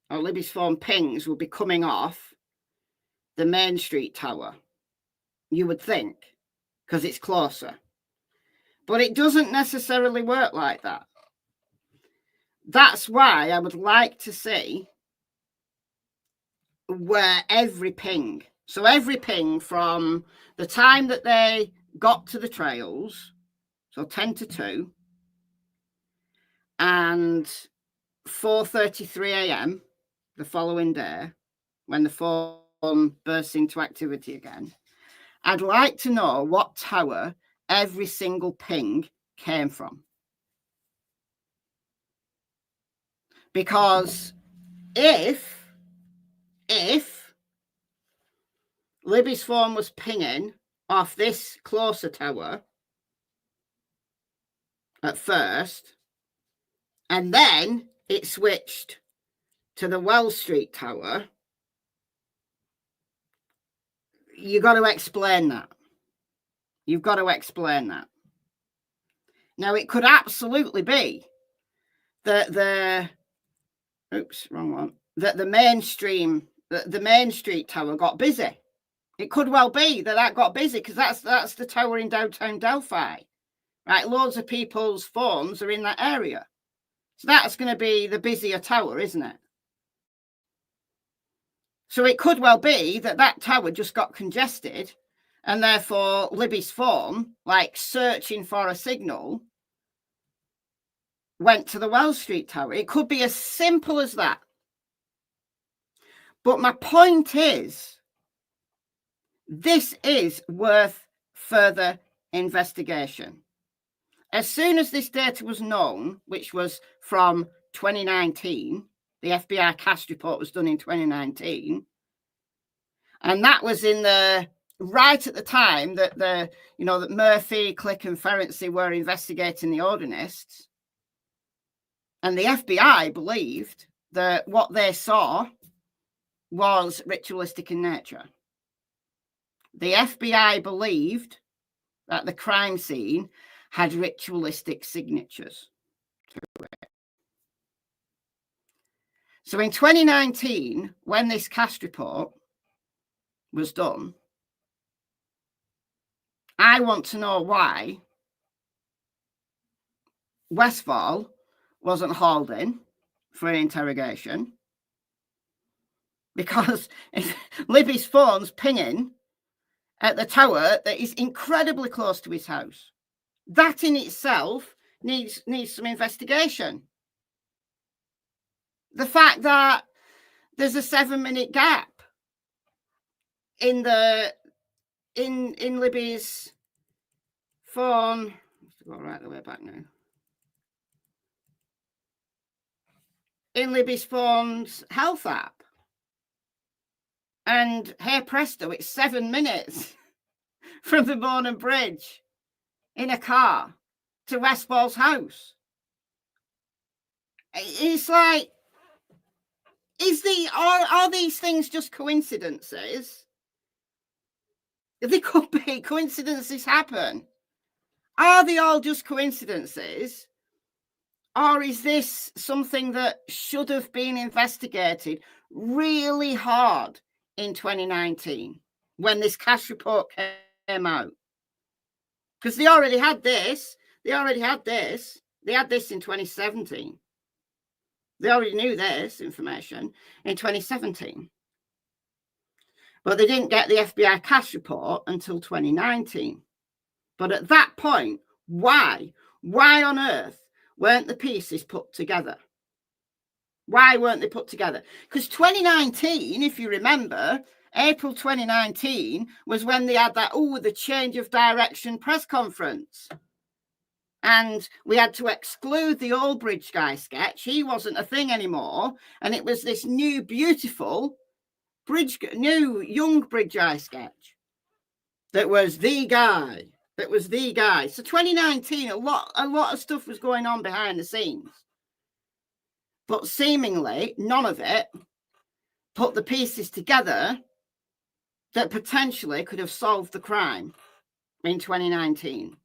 or Libby's phone pings, would be coming off the Main Street tower. You would think, because it's closer. But it doesn't necessarily work like that. That's why I would like to see where every ping, so every ping from the time that they got to the trails, so 10 to 2, and 4:33 a.m. the following day, when the phone bursts into activity again, I'd like to know what tower every single ping came from. Because if Libby's phone was pinging off this closer tower at first, and then it switched to the Wells Street tower, you got to explain that. You've got to explain that. Now, it could absolutely be that the Main Street tower got busy. It could well be that got busy because that's the tower in downtown Delphi, right? Loads of people's phones are in that area, so that's going to be the busier tower, isn't it? So it could well be that tower just got congested, and therefore Libby's phone, like searching for a signal, went to the Wells Street tower. It could be as simple as that. But my point is, this is worth further investigation. As soon as this data was known, which was from 2019, the FBI cast report was done in 2019, and that was right at the time that that Murphy, Click, and Ferenczi were investigating the Odinists, and the FBI believed that what they saw was ritualistic in nature. The FBI believed that the crime scene had ritualistic signatures to it. So in 2019, when this cast report was done, I want to know why Westfall wasn't hauled in for an interrogation, because Libby's phone's pinging at the tower that is incredibly close to his house. That in itself needs some investigation. The fact that there's a 7-minute gap in Libby's phone. Let's go right the way back now. In Libby's phone's health app. And hey presto, it's 7 minutes from the Bourne Bridge in a car to Westfall's house. It's like, are these things just coincidences? They could be. Coincidences happen. Are they all just coincidences? Or is this something that should have been investigated really hard in 2019 when this cast report came out? Because they already had this. They had this in 2017. They already knew this information in 2017. But they didn't get the FBI cast report until 2019. But at that point, why on earth weren't the pieces put together? Why weren't they put together? Because 2019, if you remember, April 2019 was when they had that, the change of direction press conference. And we had to exclude the old bridge guy sketch. He wasn't a thing anymore. And it was this new, beautiful young bridge guy sketch that was the guy. So 2019, a lot of stuff was going on behind the scenes. But seemingly, none of it put the pieces together that potentially could have solved the crime in 2019.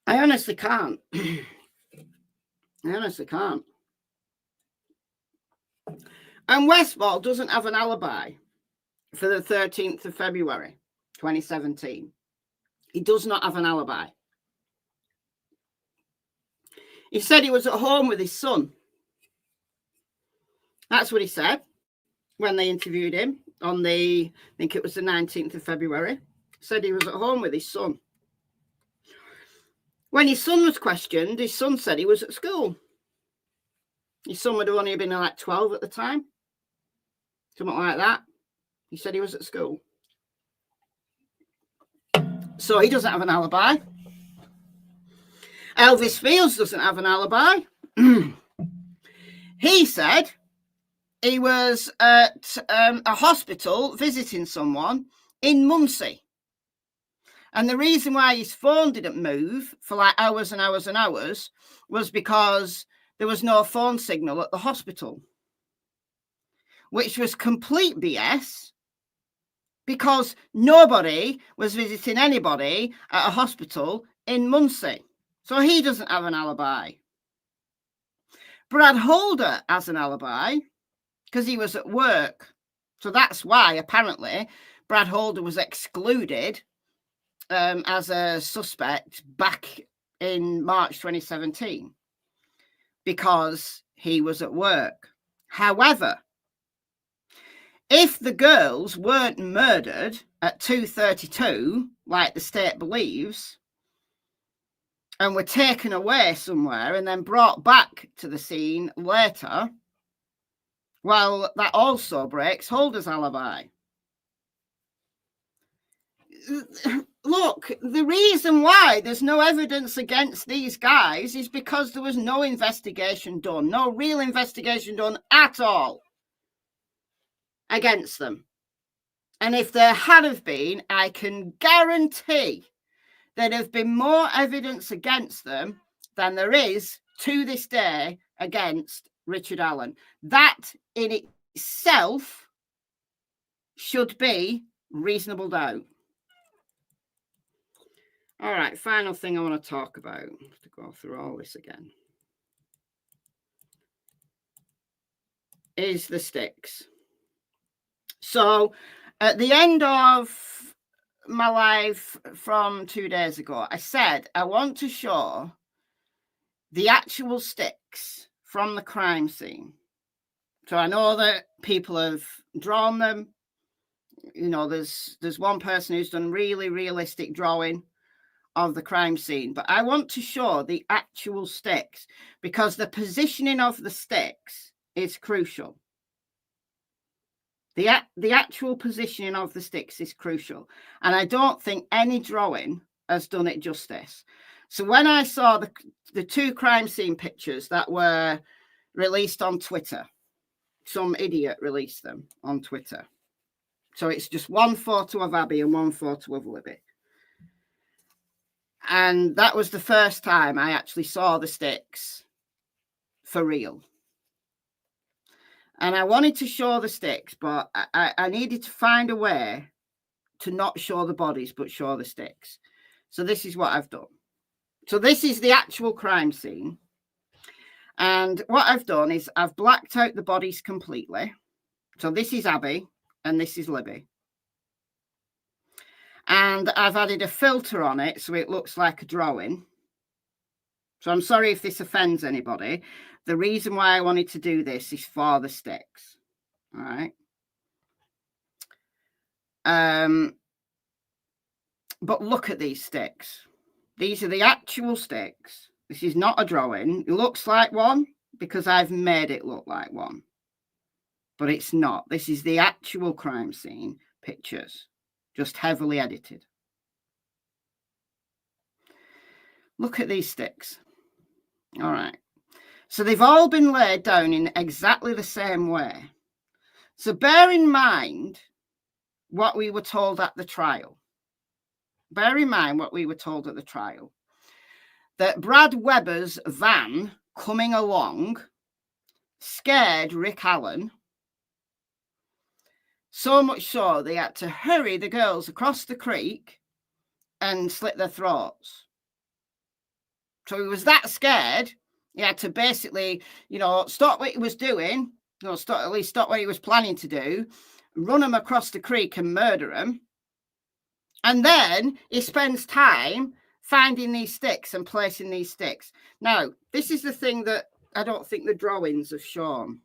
I honestly can't. And Westfall doesn't have an alibi for the 13th of February, 2017. He does not have an alibi. He said he was at home with his son. That's what he said when they interviewed him on I think it was the 19th of February. Said he was at home with his son. When his son was questioned, his son said he was at school. His son would have only been like 12 at the time. Something like that. He said he was at school. So he doesn't have an alibi. Elvis Fields doesn't have an alibi. He said he was at a hospital visiting someone in Muncie. And the reason why his phone didn't move for like hours and hours and hours was because there was no phone signal at the hospital, which was complete BS, because nobody was visiting anybody at a hospital in Muncie. So he doesn't have an alibi. Brad Holder has an alibi because he was at work. So that's why, apparently, Brad Holder was excluded as a suspect back in March 2017 because he was at work. However, if the girls weren't murdered at 2:32, like the state believes, and were taken away somewhere and then brought back to the scene later, well, that also breaks Holder's alibi. Look, the reason why there's no evidence against these guys is because there was no investigation done, no real investigation done at all against them. And if there had have been, I can guarantee there'd have been more evidence against them than there is to this day against Richard Allen. That in itself should be reasonable doubt. All right, final thing I want to talk about, to go through all this again, is the sticks. So at the end of my live from 2 days ago, I said I want to show the actual sticks from the crime scene. So I know that people have drawn them. You know, there's one person who's done really realistic drawing of the crime scene, but I want to show the actual sticks because the positioning of the sticks is crucial. The actual positioning of the sticks is crucial, and I don't think any drawing has done it justice. So when I saw the two crime scene pictures that were released on Twitter, some idiot released them on Twitter. So it's just one photo of Abby and one photo of Libby. And that was the first time I actually saw the sticks for real. And I wanted to show the sticks, but I needed to find a way to not show the bodies, but show the sticks. So this is what I've done. So this is the actual crime scene. And what I've done is I've blacked out the bodies completely. So this is Abby and this is Libby. And I've added a filter on it so it looks like a drawing. So I'm sorry if this offends anybody. The reason why I wanted to do this is for the sticks. All right. But look at these sticks. These are the actual sticks. This is not a drawing. It looks like one because I've made it look like one. But it's not. This is the actual crime scene pictures, just heavily edited. Look at these sticks. All right. So they've all been laid down in exactly the same way. So bear in mind what we were told at the trial. Bear in mind what we were told at the trial. That Brad Webber's van coming along scared Rick Allen. So much so they had to hurry the girls across the creek and slit their throats. So he was that scared, he had to basically, stop what he was doing, at least stop what he was planning to do, run them across the creek and murder them. And then he spends time finding these sticks and placing these sticks. Now, this is the thing that I don't think the drawings have shown.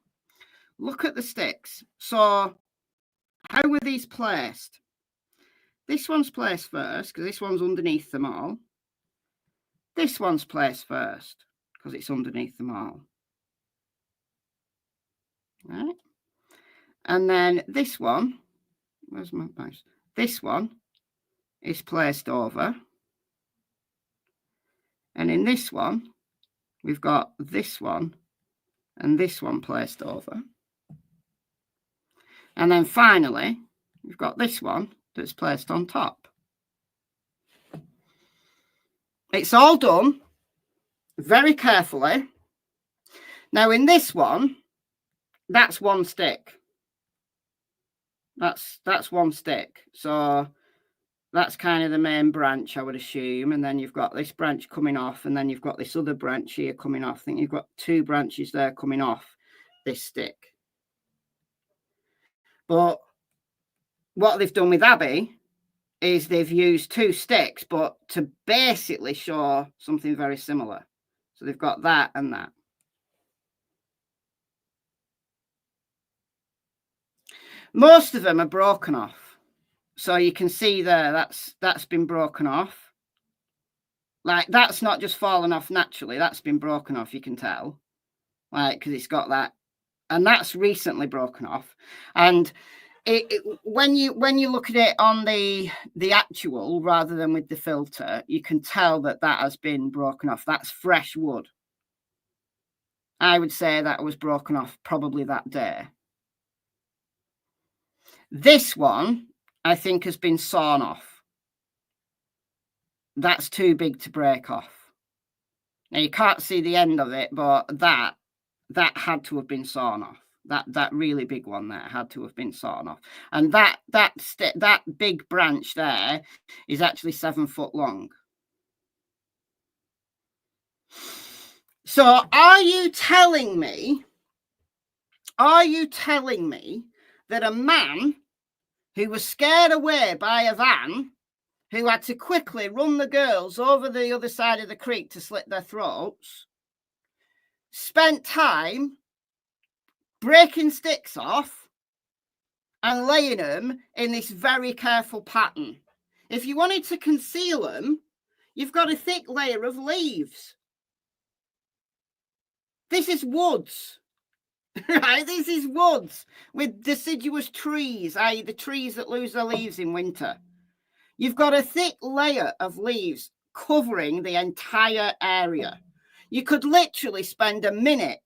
Look at the sticks. So how were these placed? This one's placed first because this one's underneath them all. This one's placed first because it's underneath them all. Right? And then this one, where's my mouse? This one is placed over. And in this one, we've got this one and this one placed over. And then finally, we've got this one that's placed on top. It's all done very carefully. Now in this one, that's one stick. That's one stick. So that's kind of the main branch, I would assume. And then you've got this branch coming off, and then you've got this other branch here coming off. I think you've got 2 branches there coming off this stick. But what they've done with Abby is they've used 2 sticks, but to basically show something very similar. So they've got that and that. Most of them are broken off. So you can see there, that's been broken off. Like, that's not just fallen off naturally. That's been broken off, you can tell. Like, because it's got that. And that's recently broken off. And when you look at it on the actual rather than with the filter, you can tell that has been broken off. That's fresh wood. I would say that was broken off probably that day. This one, I think, has been sawn off. That's too big to break off. Now you can't see the end of it, but that had to have been sawn off. That really big one there had to have been sawn off. And that big branch there is actually 7 foot long. So are you telling me that a man who was scared away by a van, who had to quickly run the girls over the other side of the creek to slit their throats, spent time breaking sticks off and laying them in this very careful pattern? If you wanted to conceal them, you've got a thick layer of leaves. This is woods, right? This is woods with deciduous trees, i.e. the trees that lose their leaves in winter. You've got a thick layer of leaves covering the entire area. You could literally spend a minute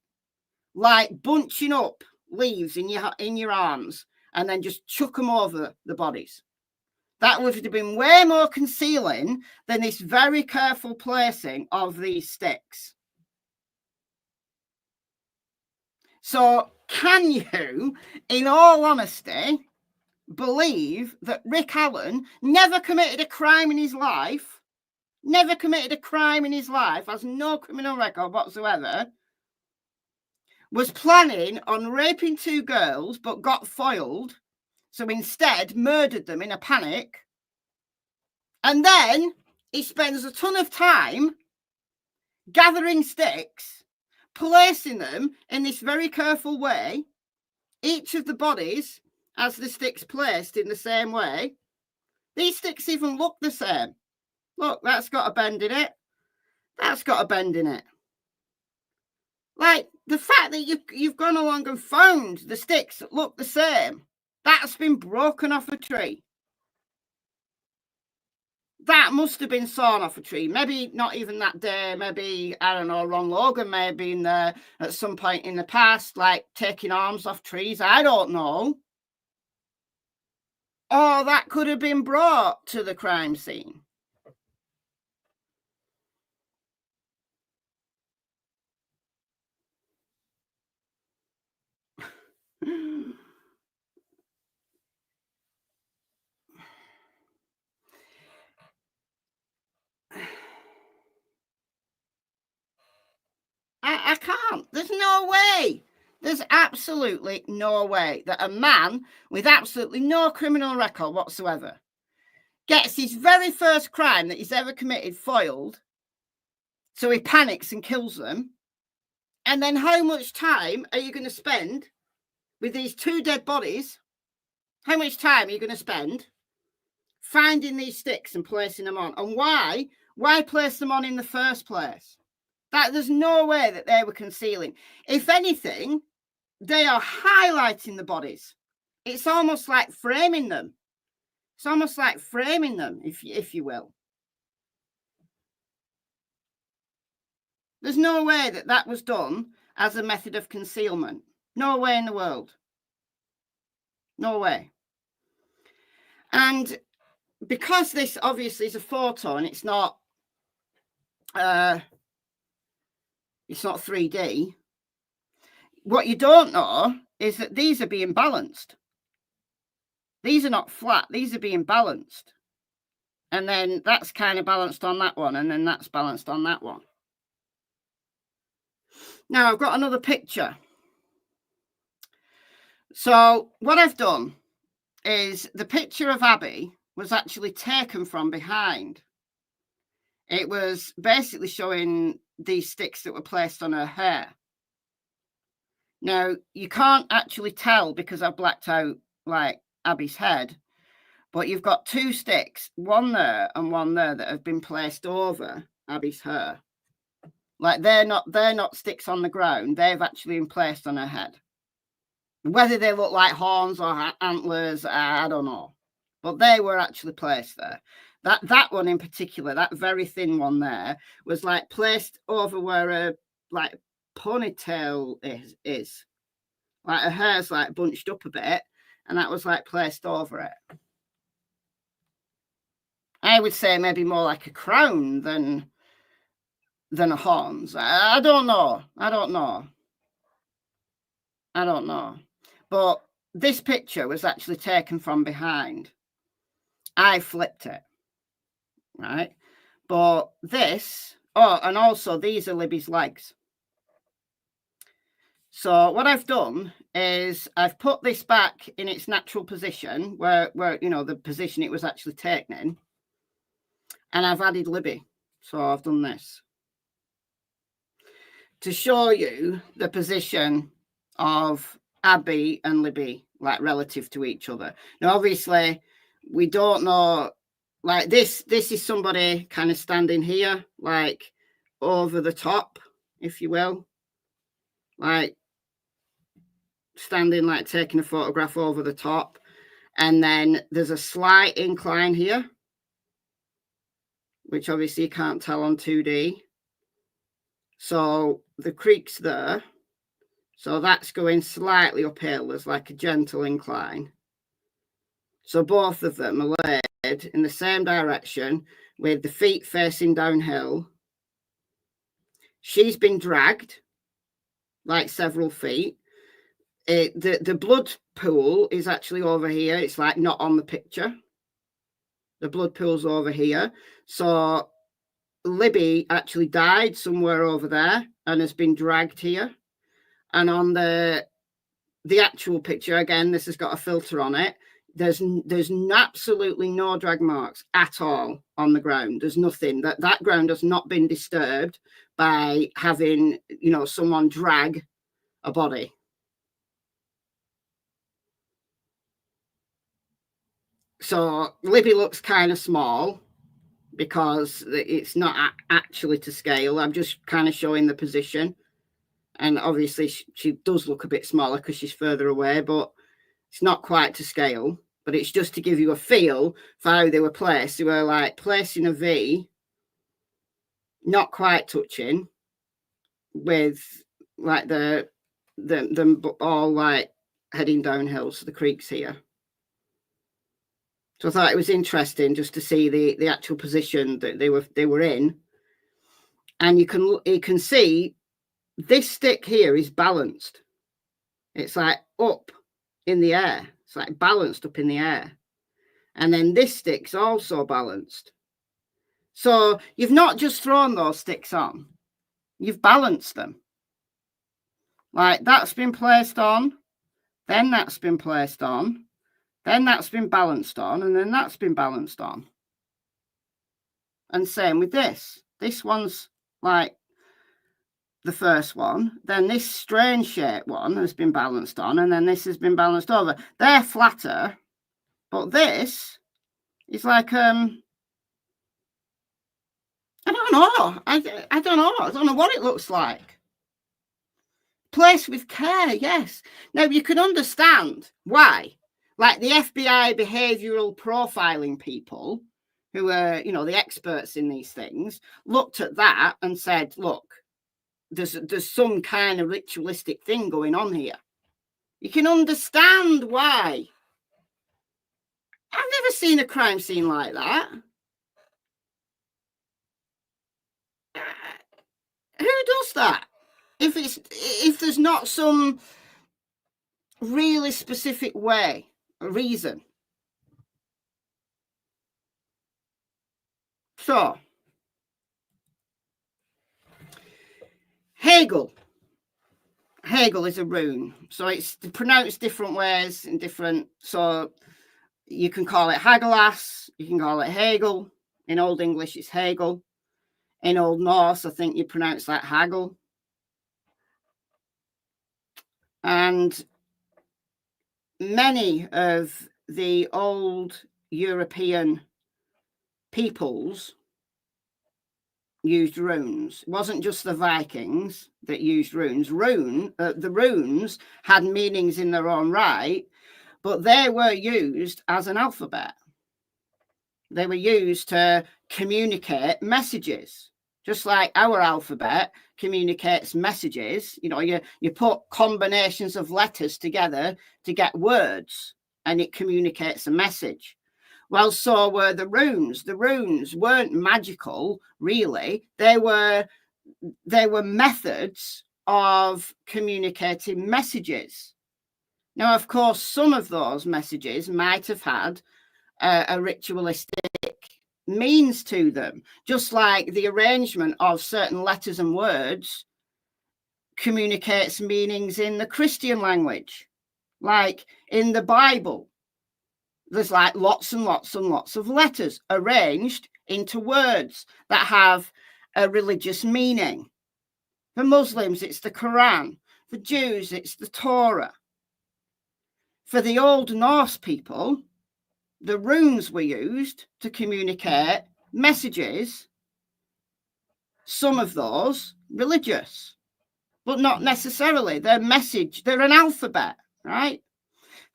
like bunching up leaves in your arms and then just chuck them over the bodies. That would have been way more concealing than this very careful placing of these sticks. So can you, in all honesty, believe that Rick Allen never committed a crime in his life, has no criminal record whatsoever, was planning on raping 2 girls but got foiled, so instead murdered them in a panic, and then he spends a ton of time gathering sticks, placing them in this very careful way, each of the bodies as the sticks placed in the same way. These sticks even look the same. Look, that's got a bend in it. That's got a bend in it. Like, the fact that you've gone along and found the sticks that look the same, that's been broken off a tree. That must have been sawn off a tree. Maybe not even that day. Maybe, I don't know, Ron Logan may have been there at some point in the past, like taking arms off trees. I don't know. Or that could have been brought to the crime scene. I can't. There's no way. There's absolutely no way that a man with absolutely no criminal record whatsoever gets his very first crime that he's ever committed foiled, so he panics and kills them. And then how much time are you going to spend with these 2 dead bodies? How much time are you going to spend finding these sticks and placing them on? And why place them on in the first place? That there's no way that they were concealing. If anything, they are highlighting the bodies. It's almost like framing them. It's almost like framing them, if you will. There's no way that was done as a method of concealment. No way in the world. No way. And because this obviously is a photo and it's not it's not 3D. What you don't know is that these are being balanced. These are not flat. These are being balanced. And then that's kind of balanced on that one. And then that's balanced on that one. Now I've got another picture. So what I've done is the picture of Abby was actually taken from behind. It was basically showing these sticks that were placed on her hair. Now, you can't actually tell because I've blacked out like Abby's head, but you've got two sticks, one there and one there, that have been placed over Abby's hair. Like they're not sticks on the ground. They've actually been placed on her head. Whether they look like horns or antlers, I don't know. But they were actually placed there. That one in particular, that very thin one there, was like placed over where a like ponytail is. Like her hair's like bunched up a bit, and that was like placed over it. I would say maybe more like a crown than a horns. I don't know. I don't know. But this picture was actually taken from behind. I flipped it, right? But this, oh, and also these are Libby's legs. So what I've done is I've put this back in its natural position where you know, the position it was actually taken in. And I've added Libby. So I've done this to show you the position of Abby and Libby, like relative to each other. Now, obviously, we don't know, like this is somebody kind of standing here, like over the top, if you will. Like standing, like taking a photograph over the top. And then there's a slight incline here, which obviously you can't tell on 2D. So the creek's there. So that's going slightly uphill. There's like a gentle incline. So both of them are laid in the same direction with the feet facing downhill. She's been dragged like several feet. The blood pool is actually over here. It's like not on the picture. The blood pool's over here. So Libby actually died somewhere over there and has been dragged here. And on the actual picture, again, this has got a filter on it. There's absolutely no drag marks at all on the ground. There's nothing. That ground has not been disturbed by having, you know, someone drag a body. So Libby looks kind of small because it's not actually to scale. I'm just kind of showing the position. And obviously she does look a bit smaller because she's further away, but it's not quite to scale. But it's just to give you a feel for how they were placed. They were like placing a V, not quite touching, with like them all like heading downhill. So the creek's here. So I thought it was interesting just to see the actual position that they were in. And you can see this stick here is balanced. It's like up in the air. It's like balanced up in the air. And then this stick's also balanced. So you've not just thrown those sticks on. You've balanced them. Like that's been placed on. Then that's been placed on. Then that's been balanced on. And then that's been balanced on. And same with this. This one's like the first one, then this strange shaped one has been balanced on, and then this has been balanced over. They're flatter, but this is like I don't know. I don't know. I don't know what it looks like. Placed with care, yes. Now you can understand why, like the FBI behavioral profiling people, who are, you know, the experts in these things, looked at that and said, look, there's some kind of ritualistic thing going on here. You can understand why. I've never seen a crime scene like that. Who does that? If there's not some really specific way, a reason. So, Hegel. Hegel is a rune. So it's pronounced different ways in different. So you can call it Hagelas, you can call it Hegel. In Old English, it's Hegel. In Old Norse, I think you pronounce that Hagel. And many of the old European peoples used runes. It wasn't just the Vikings that used runes. The runes had meanings in their own right, but they were used as an alphabet. They were used to communicate messages, just like our alphabet communicates messages. You know, you put combinations of letters together to get words, and it communicates a message. Well, so were the runes. The runes weren't magical, really. They were methods of communicating messages. Now, of course, some of those messages might have had a ritualistic means to them, just like the arrangement of certain letters and words communicates meanings in the Christian language. Like in the Bible, there's like lots and lots and lots of letters arranged into words that have a religious meaning. For Muslims, it's the Quran. For Jews, it's the Torah. For the Old Norse people, the runes were used to communicate messages, some of those religious, but not necessarily. They're an alphabet, right?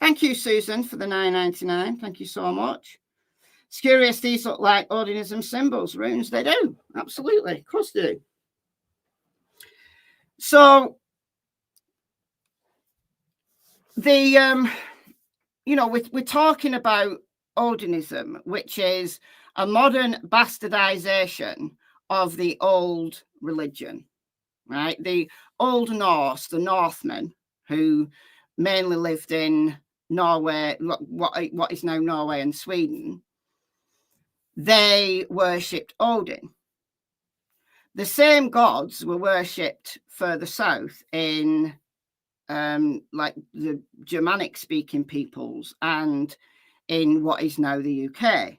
Thank you, Susan, for the $9.99. Thank you so much. It's curious, these look like Odinism symbols, runes. They do, absolutely, of course they do. So the, we're talking about Odinism, which is a modern bastardization of the old religion, right? The Old Norse, the Northmen, who mainly lived in Norway, what is now Norway and Sweden, they worshipped Odin. The same gods were worshipped further south in like the Germanic speaking peoples and in what is now the UK.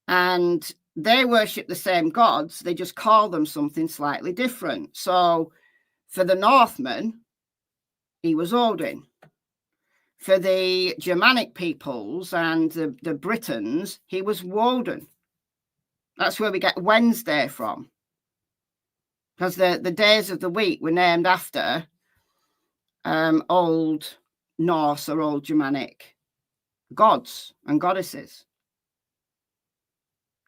And they worship the same gods, they just call them something slightly different. So for the Northmen, he was Odin. For the Germanic peoples and the Britons, he was Woden. That's where we get Wednesday from. Because the days of the week were named after Old Norse or Old Germanic gods and goddesses.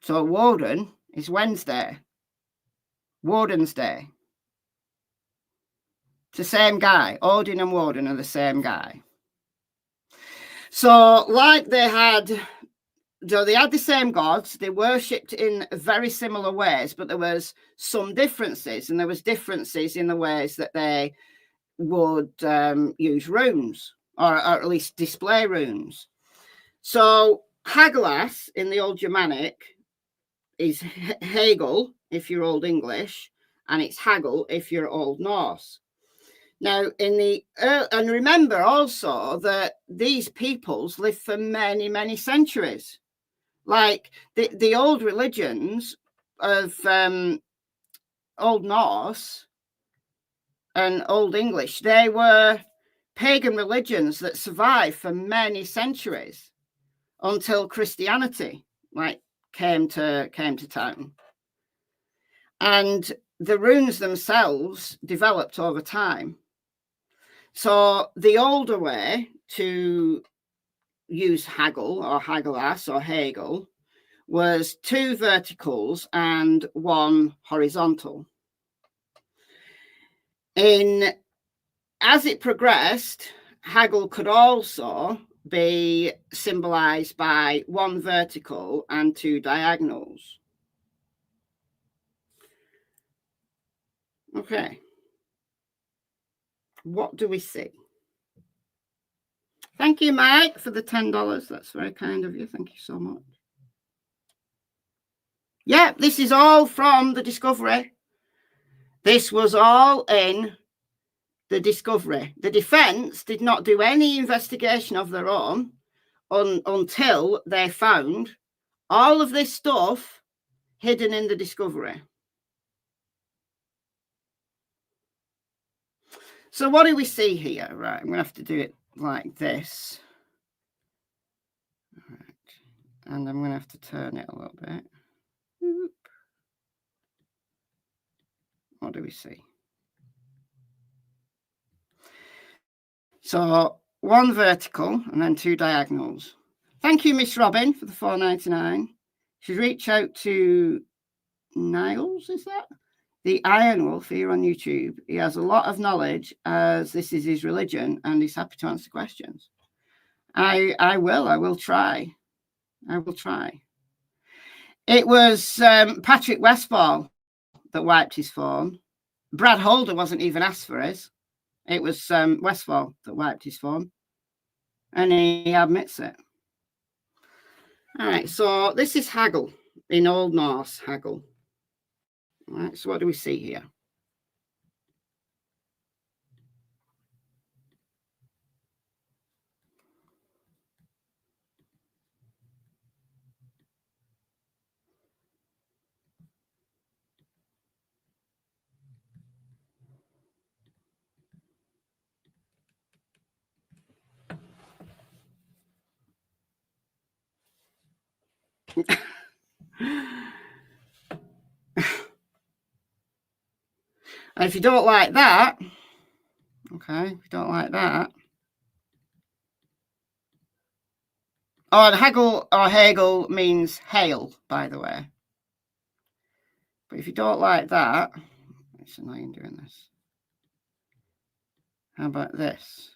So Woden is Wednesday, Woden's Day. It's the same guy. Odin and Woden are the same guy. So like they had the same gods, they worshipped in very similar ways, but there was some differences, and there was differences in the ways that they would use runes, or at least display runes. So Hagelas in the Old Germanic is Hegel if you're Old English, and it's Hagel if you're Old Norse. Now, and remember also that these peoples lived for many, many centuries. Like the old religions of Old Norse and Old English, they were pagan religions that survived for many centuries until Christianity came to town. And the runes themselves developed over time. So the older way to use Hagel or Hagelas or Hegel was 2 verticals and 1 horizontal. As it progressed, Hagel could also be symbolized by 1 vertical and 2 diagonals. Okay. What do we see? Thank you, Mike, for the $10. That's very kind of you. Thank you so much. Yeah, this is all from the Discovery. This was all in the Discovery. The defense did not do any investigation of their own until they found all of this stuff hidden in the Discovery. So what do we see here? Right, I'm going to have to do it like this. All right. And I'm going to have to turn it a little bit. What do we see? So one vertical and then two diagonals. Thank you, Miss Robin, for the $4.99. Should reach out to Niles, is that? The Iron Wolf here on YouTube. He has a lot of knowledge, as this is his religion, and he's happy to answer questions. I will try. I will try. It was Patrick Westfall that wiped his phone. Brad Holder wasn't even asked for his. It was Westfall that wiped his phone. And he admits it. All right, so this is haggle in Old Norse, haggle. All right, so what do we see here? And if you don't like that, okay, if you don't like that. Oh, and haggle or hagel means hail, by the way. But if you don't like that, it's annoying doing this. How about this?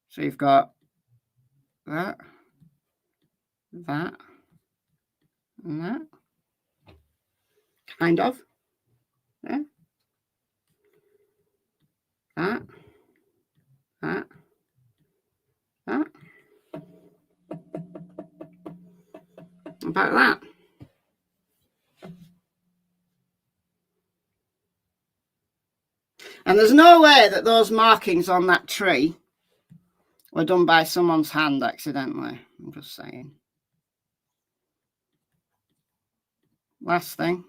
So you've got that, that, and that. Kind of. Yeah. That. That. That. About that. And there's no way that those markings on that tree were done by someone's hand accidentally. I'm just saying. Last thing.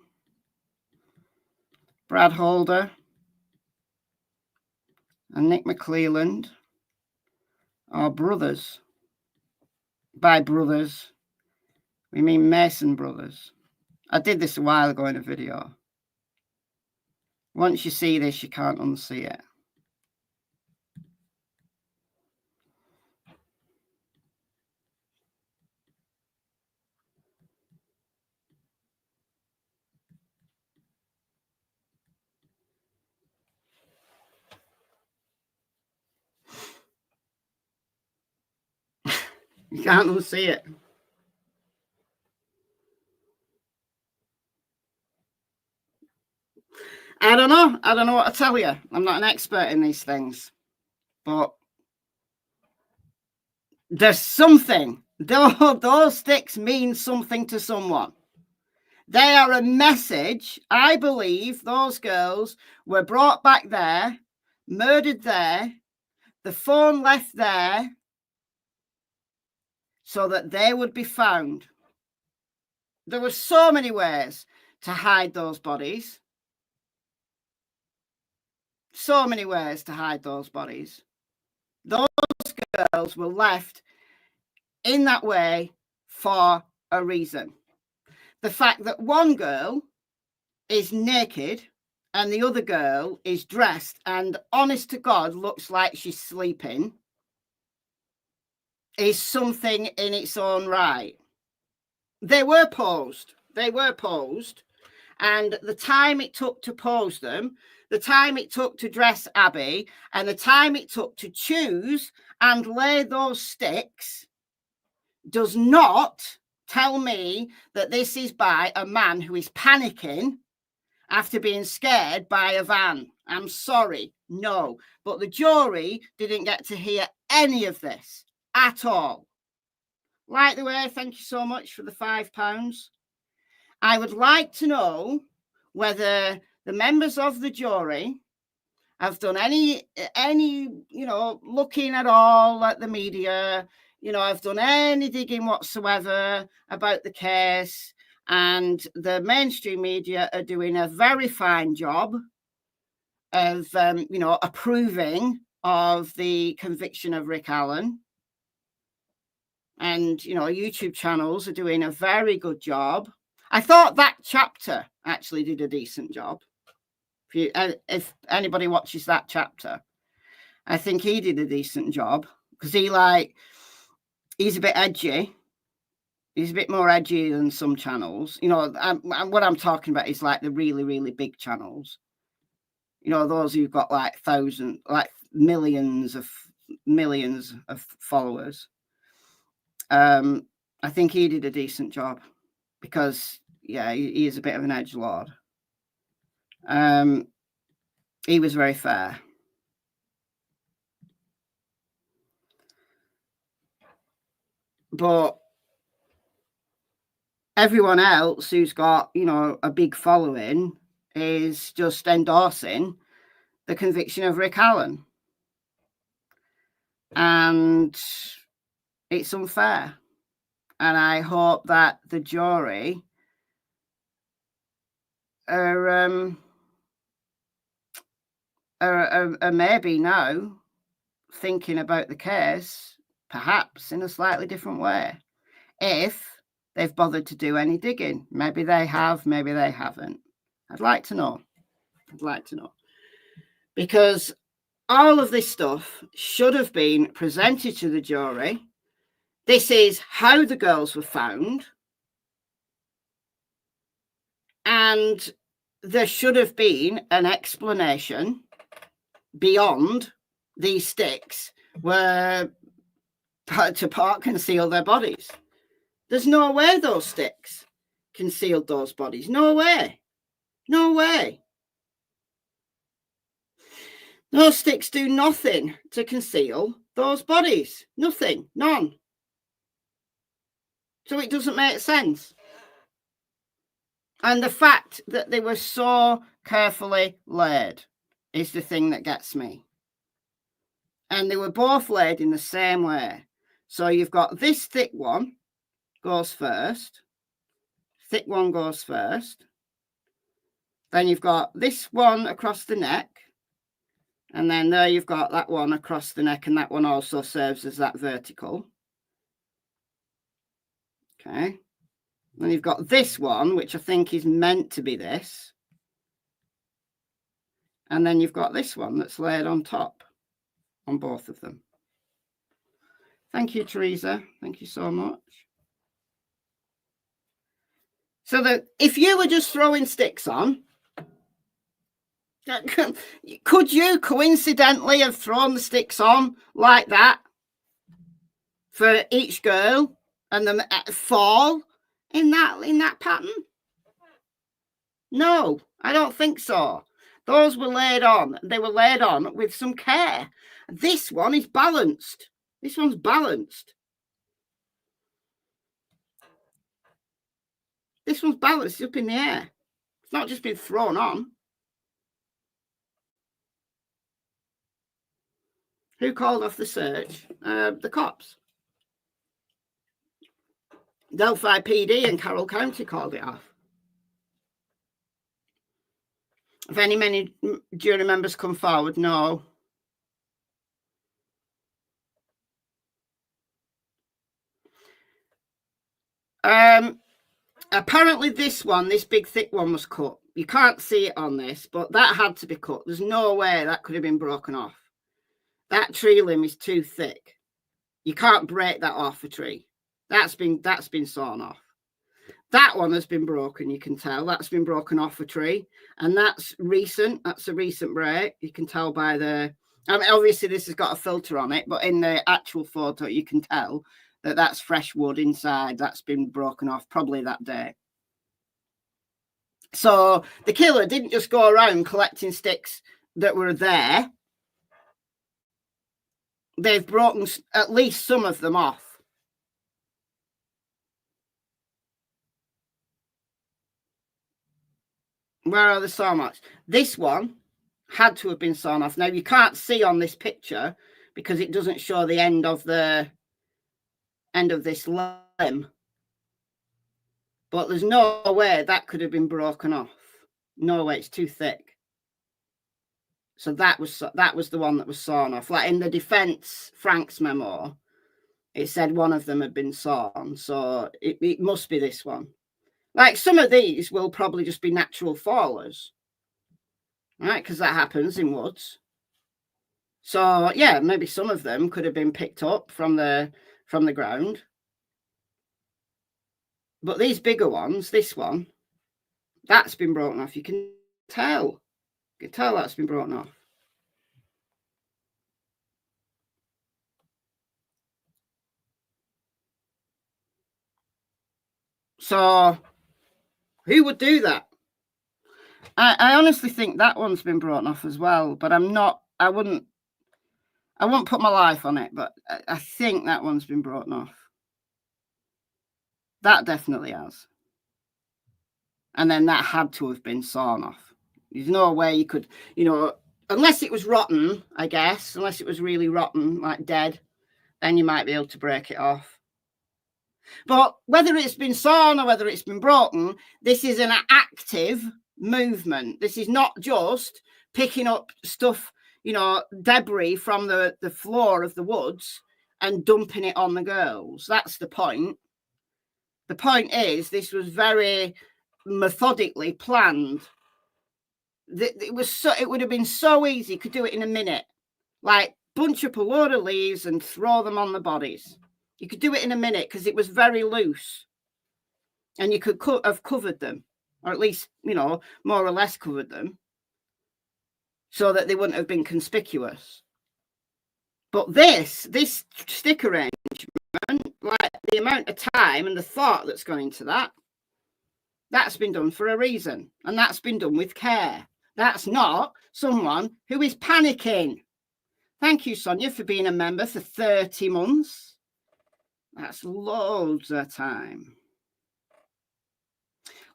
Brad Holder and Nick McClelland are brothers. By brothers, we mean Mason brothers. I did this a while ago in a video. Once you see this, you can't unsee it. You can't unsee it. I don't know. I don't know what to tell you. I'm not an expert in these things. But there's something. Those sticks mean something to someone. They are a message. I believe those girls were brought back there, murdered there, the phone left there, so that they would be found. There were so many ways to hide those bodies. So many ways to hide those bodies. Those girls were left in that way for a reason. The fact that one girl is naked and the other girl is dressed and, honest to God, looks like she's sleeping is something in its own right. They were posed. They were posed. And the time it took to pose them, the time it took to dress Abby, and the time it took to choose and lay those sticks does not tell me that this is by a man who is panicking after being scared by a van. I'm sorry, no. But the jury didn't get to hear any of this at all. Like the way, thank you so much for the £5. I would like to know whether the members of the jury have done any, looking at all at the media, have done any digging whatsoever about the case. And the mainstream media are doing a very fine job of, approving of the conviction of Rick Allen. And, YouTube channels are doing a very good job. I thought that chapter actually did a decent job. If anybody watches that chapter, I think he did a decent job because he's a bit edgy. He's a bit more edgy than some channels. What I'm talking about is like the really, really big channels. Those who've got like millions of followers. I think he did a decent job because, he is a bit of an edgelord. He was very fair. But everyone else who's got, a big following is just endorsing the conviction of Rick Allen. And it's unfair. And I hope that the jury are maybe now thinking about the case, perhaps in a slightly different way. If they've bothered to do any digging. Maybe they have, maybe they haven't. I'd like to know. Because all of this stuff should have been presented to the jury. This is how the girls were found. And there should have been an explanation beyond these sticks were to conceal their bodies. There's no way those sticks concealed those bodies. No way. No way. Those sticks do nothing to conceal those bodies. Nothing. None. So it doesn't make sense. And the fact that they were so carefully laid is the thing that gets me. And they were both laid in the same way. So you've got this thick one goes first. Thick one goes first. Then you've got this one across the neck. And then there you've got that one across the neck, and that one also serves as that vertical. Okay. Then you've got this one, which I think is meant to be this. And then you've got this one that's laid on top on both of them. Thank you, Teresa. Thank you so much. So that if you were just throwing sticks on, could you coincidentally have thrown the sticks on like that for each girl and then fall in that pattern? No, I don't think so. Those were laid on. They were laid on with some care. This one is balanced. This one's balanced. This one's balanced up in the air. It's not just been thrown on. Who called off the search? The cops. Delphi PD and Carroll County called it off. Have many jury members come forward? No. Apparently this big thick one was cut. You can't see it on this, but that had to be cut. There's no way that could have been broken off. That tree limb is too thick. You can't break that off a tree. That's been sawn off. That one has been broken, you can tell. That's been broken off a tree. And that's recent. That's a recent break. You can tell by the... I mean, obviously, this has got a filter on it, but in the actual photo, you can tell that's fresh wood inside that's been broken off probably that day. So the killer didn't just go around collecting sticks that were there. They've broken at least some of them off. Where are the saw marks? This one had to have been sawn off. Now, you can't see on this picture because it doesn't show the end of this limb. But there's no way that could have been broken off. No way, it's too thick. So that was the one that was sawn off. Like in the defense Frank's memo, it said one of them had been sawn. So it must be this one. Like some of these will probably just be natural fallers, right? Because that happens in woods. So yeah, maybe some of them could have been picked up from the ground. But these bigger ones, this one, that's been broken off. You can tell. You can tell that's been broken off. So who would do that? I honestly think that one's been brought off as well, but I wouldn't put my life on it, but I think that one's been brought off. That definitely has. And then that had to have been sawn off. There's no way you could, unless it was rotten, I guess, unless it was really rotten, like dead, then you might be able to break it off. But whether it's been sawn or whether it's been broken, this is an active movement. This is not just picking up stuff, debris from the floor of the woods and dumping it on the girls. That's the point. The point is this was very methodically planned. It would have been so easy. You could do it in a minute. Like bunch up a load of leaves and throw them on the bodies. You could do it in a minute because it was very loose. And you could have covered them, or at least, more or less covered them, so that they wouldn't have been conspicuous. But this stick arrangement, like the amount of time and the thought that's gone into that's been done for a reason. And that's been done with care. That's not someone who is panicking. Thank you, Sonia, for being a member for 30 months. That's loads of time.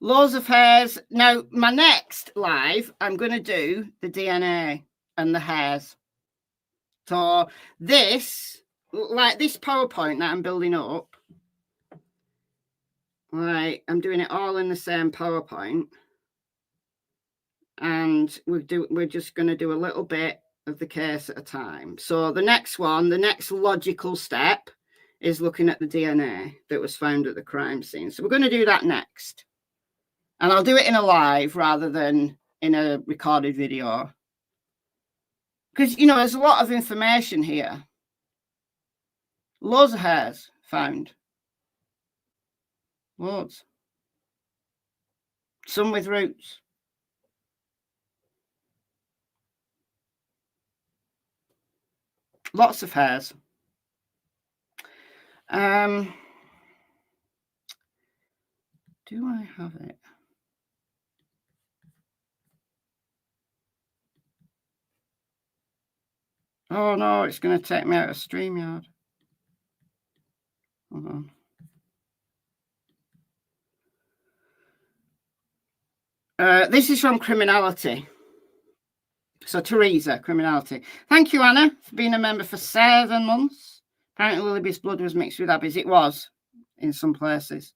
Loads of hairs. Now, my next live, I'm going to do the DNA and the hairs. So this, like this PowerPoint that I'm building up, right, I'm doing it all in the same PowerPoint. And we're just going to do a little bit of the case at a time. So the next one, the next logical step is looking at the DNA that was found at the crime scene. So we're going to do that next. And I'll do it in a live rather than in a recorded video. Because, there's a lot of information here. Loads of hairs found. Loads. Some with roots. Lots of hairs. Do I have it? Oh no, it's going to take me out of StreamYard. Hold on. This is from Criminality. So Teresa, Criminality. Thank you, Anna, for being a member for 7 months. Apparently Libby's blood was mixed with Abby's. It was in some places.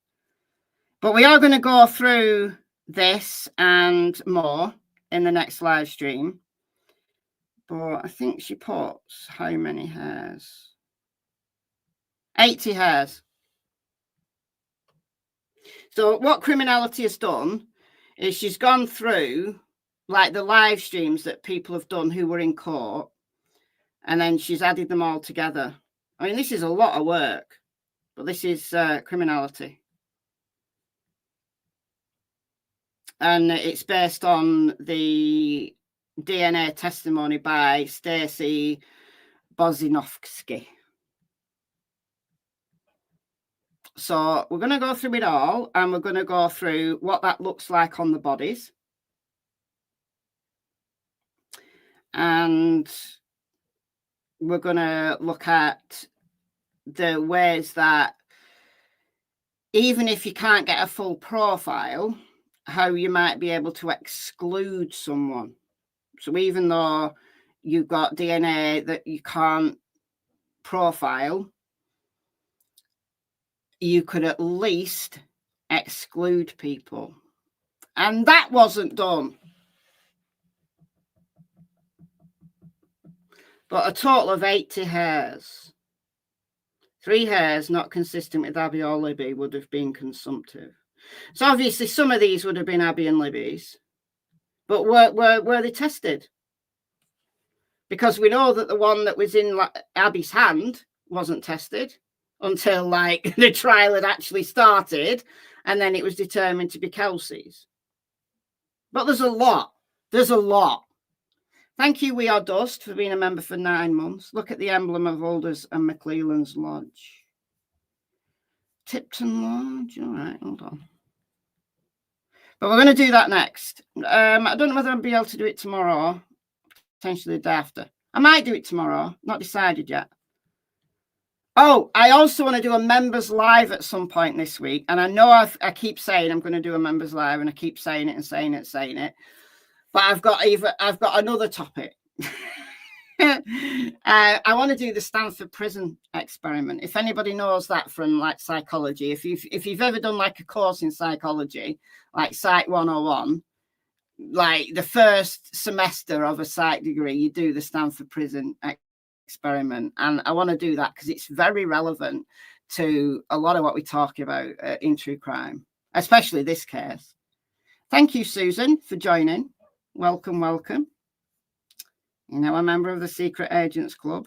But we are going to go through this and more in the next live stream. But I think she puts how many hairs? 80 hairs. So what Criminality has done is she's gone through like the live streams that people have done who were in court, and then she's added them all together. I mean, this is a lot of work, but this is Criminality. And it's based on the DNA testimony by Stacy Bozinovsky. So we're going to go through it all, and we're going to go through what that looks like on the bodies. And we're going to look at the ways that even if you can't get a full profile, how you might be able to exclude someone. So even though you've got DNA that you can't profile, you could at least exclude people. And that wasn't done. But a total of 80 hairs. 3 hairs not consistent with Abby or Libby would have been consumptive. So obviously some of these would have been Abby and Libby's. But were they tested? Because we know that the one that was in Abby's hand wasn't tested until like the trial had actually started, and then it was determined to be Kelsey's. But there's a lot. There's a lot. Thank you, We Are Dust, for being a member for 9 months. Look at the emblem of Alders and McClelland's Lodge. Tipton Lodge. All right, hold on. But we're going to do that next. I don't know whether I'll be able to do it tomorrow, potentially the day after. I might do it tomorrow. Not decided yet. Oh, I also want to do a members live at some point this week. And I know I keep saying I'm going to do a members live, and I keep saying it and saying it and saying it. But I've got another topic. I want to do the Stanford prison experiment. If anybody knows that from like psychology, if you've ever done like a course in psychology, like Psych 101, like the first semester of a psych degree, you do the Stanford prison experiment. And I want to do that because it's very relevant to a lot of what we talk about in true crime, especially this case. Thank you, Susan, for joining. Welcome, welcome. You're now a member of the Secret Agents Club.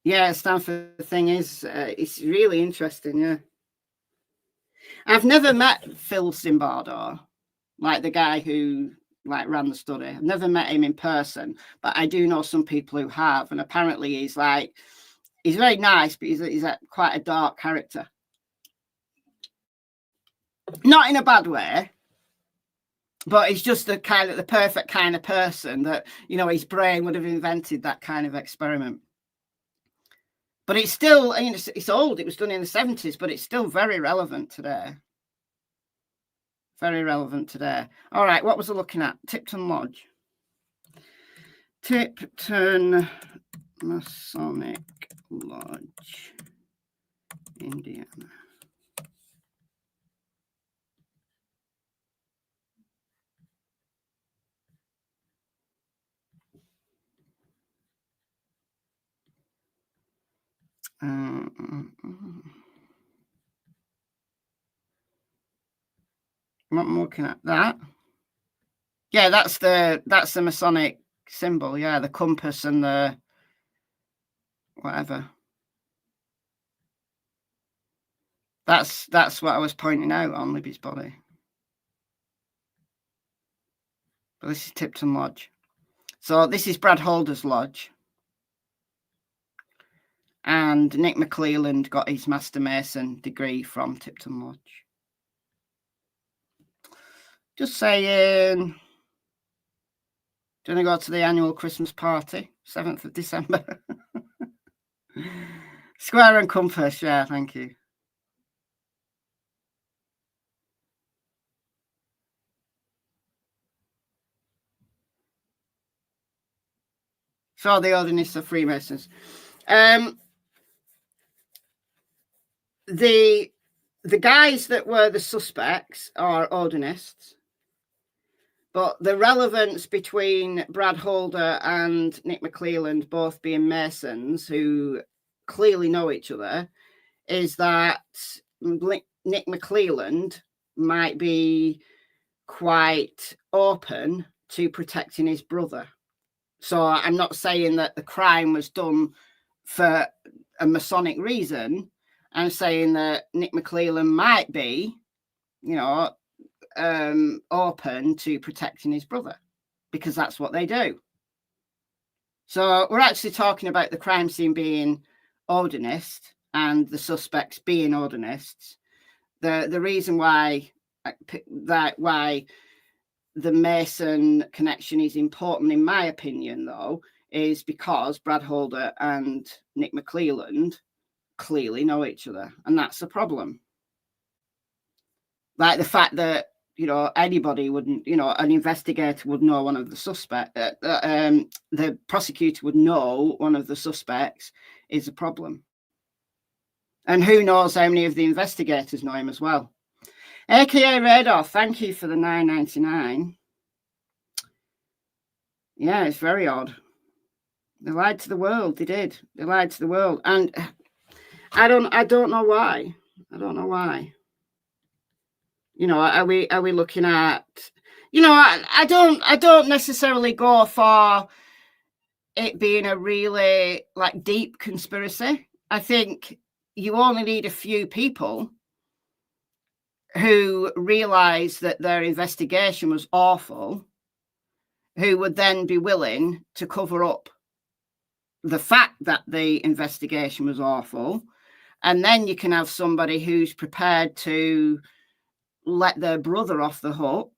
Yeah, Stanford thing is, it's really interesting, yeah. I've never met Phil Zimbardo, like the guy who like ran the study. I've never met him in person, but I do know some people who have, and apparently he's very nice, but he's quite a dark character. Not in a bad way, but he's just the perfect kind of person that, you know, his brain would have invented that kind of experiment. But it's still, I mean, it's old. It was done in the 70s, but it's still very relevant today. Very relevant today. All right, what was I looking at? Tipton Lodge. Tipton Masonic Lodge, Indiana. I'm looking at that. Yeah, that's the Masonic symbol. Yeah, the compass and the whatever. That's what I was pointing out on Libby's body. But this is Tipton Lodge. So this is Brad Holder's lodge. And Nick McClelland got his Master Mason degree from Tipton Lodge. Just saying. Do you want to go to the annual Christmas party, 7th of December? Square and compass, yeah, thank you. So the Odinists are Freemasons. The guys that were the suspects are Odinists, but the relevance between Brad Holder and Nick McClelland both being Masons who clearly know each other is that Nick McClelland might be quite open to protecting his brother. So I'm not saying that the crime was done for a Masonic reason. I'm saying that Nick McClelland might be, you know, open to protecting his brother because that's what they do. So we're actually talking about the crime scene being Odinist and the suspects being Odinists. The reason why the Mason connection is important, in my opinion, though, is because Brad Holder and Nick McClelland clearly know each other, and that's a problem. Like the fact that, you know, anybody wouldn't, you know, an investigator would know one of the suspects, the prosecutor would know one of the suspects is a problem. And who knows how many of the investigators know him as well. AKA Radar, thank you for the $9.99. Yeah, it's very odd. They lied to the world. They did. They lied to the world, and I don't know why. I don't know why. You know, are we looking at? You know, I don't necessarily go for it being a really like deep conspiracy. I think you only need a few people who realize that their investigation was awful, who would then be willing to cover up the fact that the investigation was awful. And then you can have somebody who's prepared to let their brother off the hook.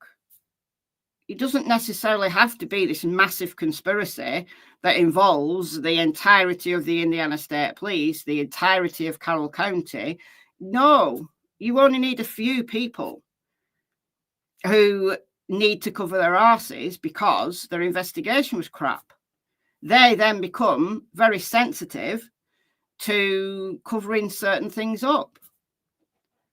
It doesn't necessarily have to be this massive conspiracy that involves the entirety of the Indiana State Police, the entirety of Carroll County. No, you only need a few people who need to cover their arses because their investigation was crap. They then become very sensitive to covering certain things up.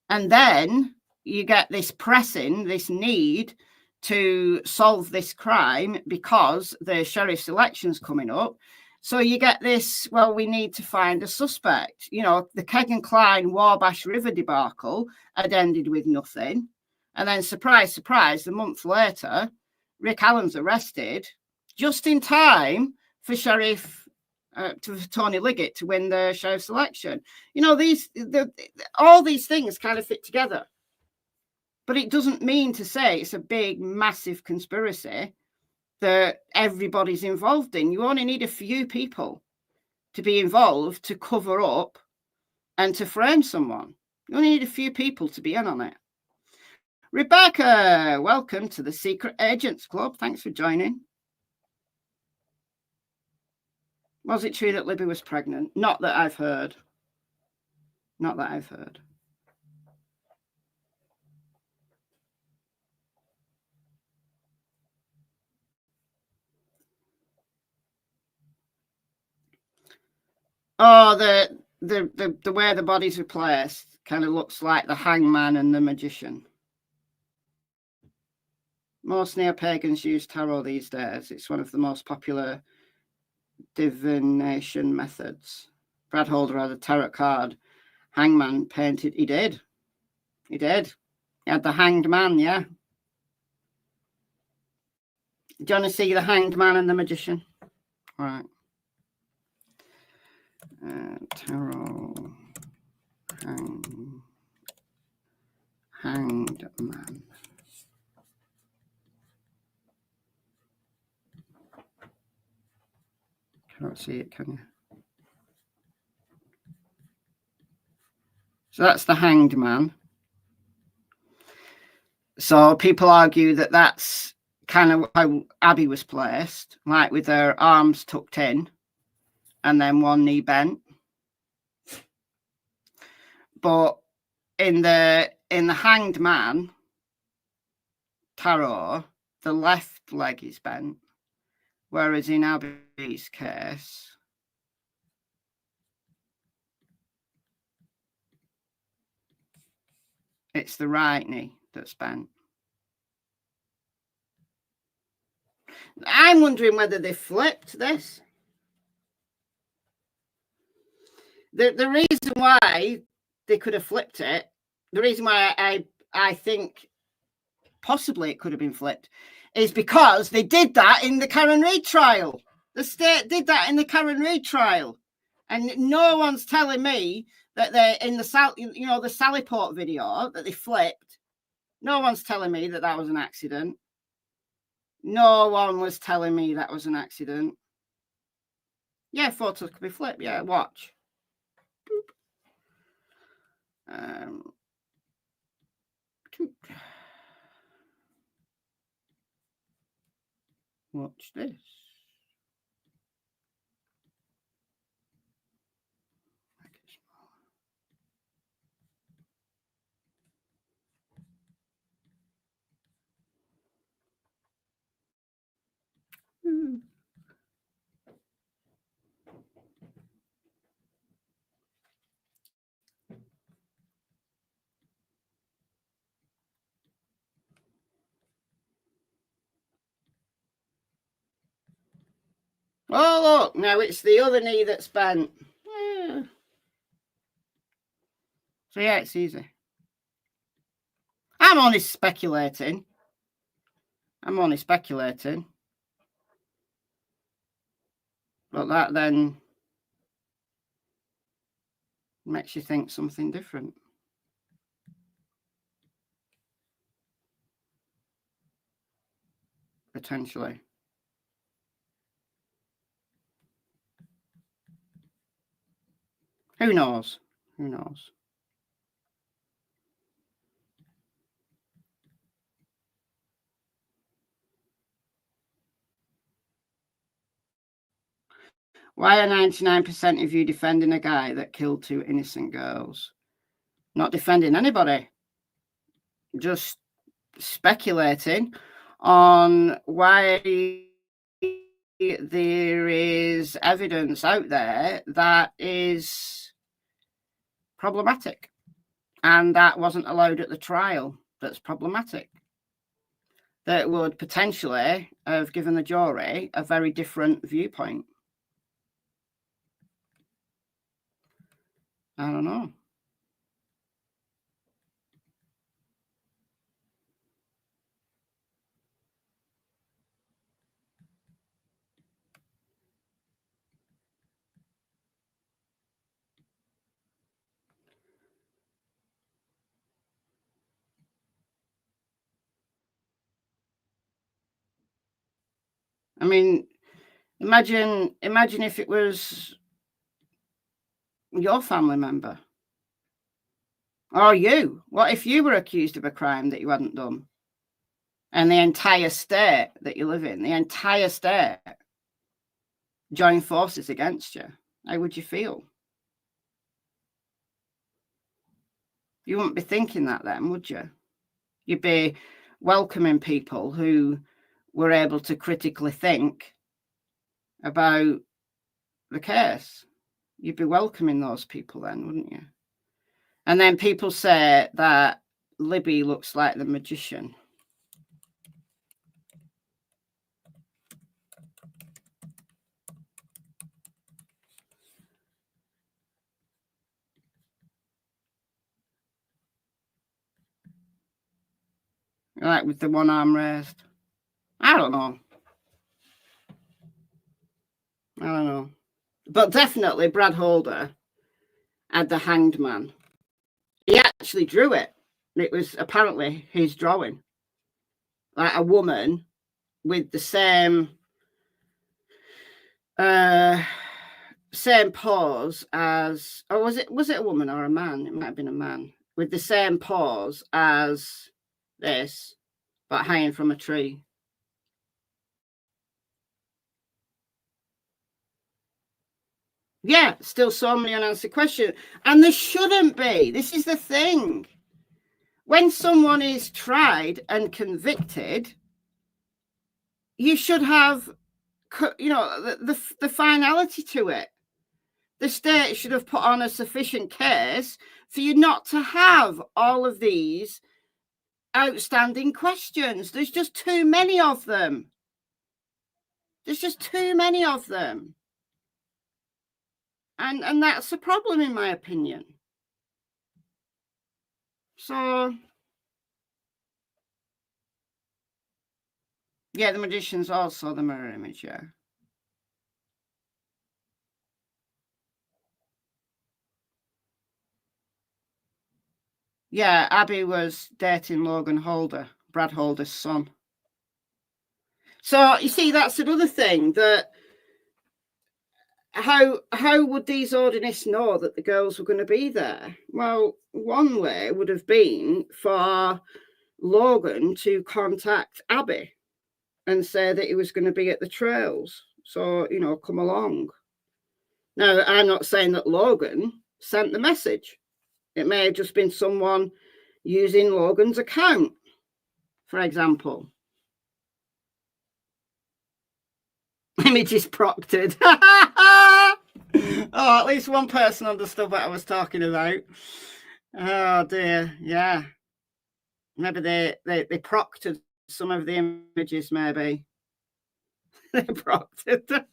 And then you get this pressing, this need to solve this crime because the sheriff's election's coming up. So you get this, well, we need to find a suspect. You know, the Keg and Klein Wabash River debacle had ended with nothing. And then, surprise, surprise, a month later, Rick Allen's arrested just in time for Tony Liggett to win the sheriff's election. You know, all these things kind of fit together. But it doesn't mean to say it's a big, massive conspiracy that everybody's involved in. You only need a few people to be involved to cover up and to frame someone. You only need a few people to be in on it. Rebecca, welcome to the Secret Agents Club. Thanks for joining. Was it true that Libby was pregnant? Not that I've heard. Not that I've heard. Oh, the way the bodies are placed kind of looks like the hangman and the magician. Most neo-pagans use tarot these days. It's one of the most popular divination methods. Brad Holder had a tarot card. Hangman painted. He did. He did. He had the hanged man, yeah. Do you want to see the hanged man and the magician? All right. Tarot hanged man. Cannot see it, can you? So that's the hanged man. So people argue that that's kind of how Abby was placed, like with her arms tucked in and then one knee bent. But in the hanged man tarot, the left leg is bent, whereas in Abby's case, it's the right knee that's bent. I'm wondering whether they flipped this. The reason why they could have flipped it, the reason why I think possibly it could have been flipped, is because they did that in the Karen Reid trial. The state did that in the Karen Reid trial. And no one's telling me that they in the Sallyport video that they flipped. No one's telling me that that was an accident. No one was telling me that was an accident. Yeah, photos could be flipped. Yeah, watch. Watch this. Make it smaller. Oh, look, now it's the other knee that's bent. Yeah. So, yeah, it's easy. I'm only speculating. But that then makes you think something different. Potentially. Who knows? Who knows? Why are 99% of you defending a guy that killed 2 innocent girls? Not defending anybody. Just speculating on why there is evidence out there that is problematic and that wasn't allowed at the trial. That's problematic. That would potentially have given the jury a very different viewpoint. I don't know. I mean, imagine if it was your family member or you. What if you were accused of a crime that you hadn't done? And the entire state that you live in, the entire state, join forces against you. How would you feel? You wouldn't be thinking that then, would you? You'd be welcoming people who were able to critically think about the case. You'd be welcoming those people then, wouldn't you? And then people say that Libby looks like the magician. Like with the one arm raised. I don't know. But definitely Brad Holder had the Hanged Man. He actually drew it. It was apparently his drawing. Like a woman with the same pose as, or was it a woman or a man? It might have been a man with the same pose as this, but hanging from a tree. Yeah, still so many unanswered questions. And there shouldn't be. This is the thing. When someone is tried and convicted, you should have, the finality to it. The state should have put on a sufficient case for you not to have all of these outstanding questions. There's just too many of them. And that's a problem, in my opinion. So, yeah, the magician's also the mirror image, yeah. Yeah, Abby was dating Logan Holder, Brad Holder's son. So, you see, that's another thing that how would these Odinists know that the girls were going to be there? Well, one way would have been for Logan to contact Abby and say that he was going to be at the trails. So, you know, come along. Now, I'm not saying that Logan sent the message. It may have just been someone using Logan's account, for example. Image is proctored. Oh, at least one person understood what I was talking about. Oh dear, yeah. Maybe they proctored some of the images, maybe. They proctored.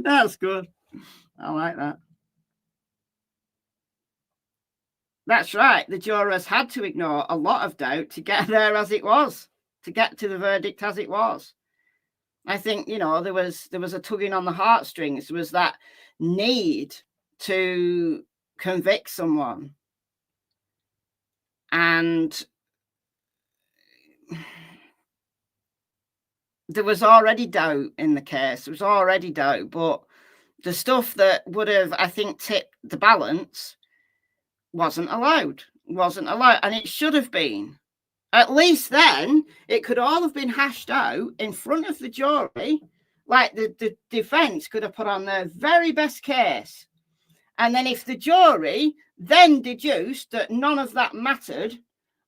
That's good. I like that. That's right. The jurors had to ignore a lot of doubt to get there as it was, to get to the verdict as it was. I think, you know, there was a tugging on the heartstrings. There was that need to convict someone. And there was already doubt in the case. There was already doubt. But the stuff that would have, I think, tipped the balance wasn't allowed. Wasn't allowed. And it should have been. At least then, it could all have been hashed out in front of the jury. Like the defence could have put on their very best case. And then if the jury then deduced that none of that mattered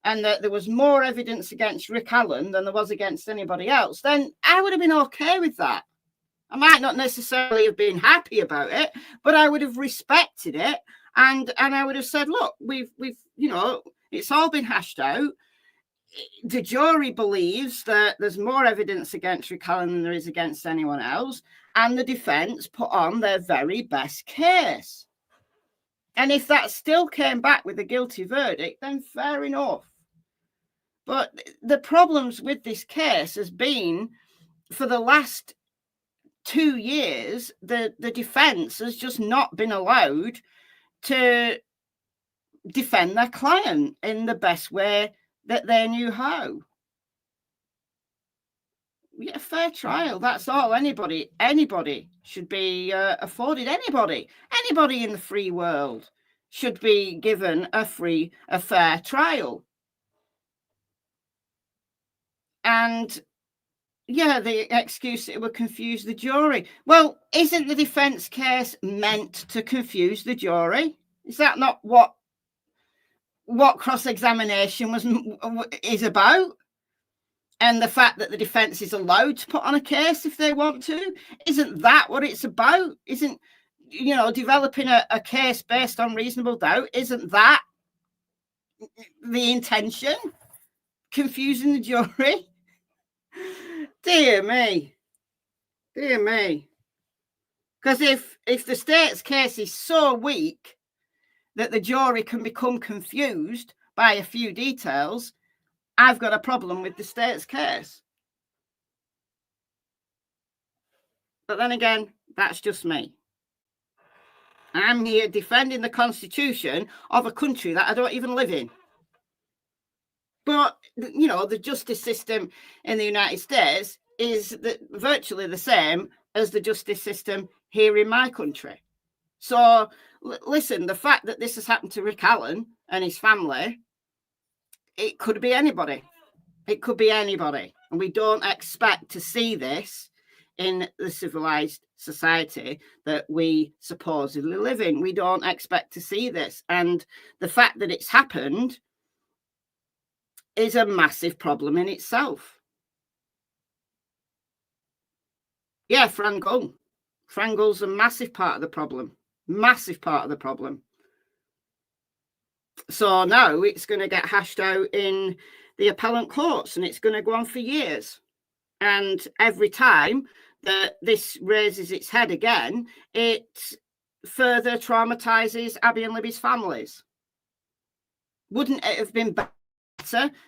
and that there was more evidence against Rick Allen than there was against anybody else, then I would have been okay with that. I might not necessarily have been happy about it, but I would have respected it. And I would have said, look, we've you know, it's all been hashed out. The jury believes that there's more evidence against Rick Allen than there is against anyone else, and the defence put on their very best case. And if that still came back with a guilty verdict, then fair enough. But the problems with this case has been, for the last 2 years, the defence has just not been allowed to defend their client in the best way that they knew how. Yeah, a fair trial, that's all. Anybody should be afforded. Anybody in the free world should be given a fair trial. And yeah, the excuse it would confuse the jury. Well, isn't the defence case meant to confuse the jury? Is that not what cross-examination is about? And the fact that the defence is allowed to put on a case if they want to, isn't that what it's about? Isn't, you know, developing a case based on reasonable doubt, isn't that the intention? Confusing the jury? Dear me. Because if the state's case is so weak that the jury can become confused by a few details, I've got a problem with the state's case. But then again, that's just me. I'm here defending the Constitution of a country that I don't even live in. But, you know, the justice system in the United States is virtually the same as the justice system here in my country. So, listen, the fact that this has happened to Rick Allen and his family, it could be anybody. It could be anybody. And we don't expect to see this in the civilized society that we supposedly live in. We don't expect to see this. And the fact that it's happened is a massive problem in itself. Yeah, Frangle. Frangle's a massive part of the problem. Massive part of the problem. So now it's going to get hashed out in the appellant courts, and it's going to go on for years. And every time that this raises its head again, it further traumatizes Abby and Libby's families. Wouldn't it have been better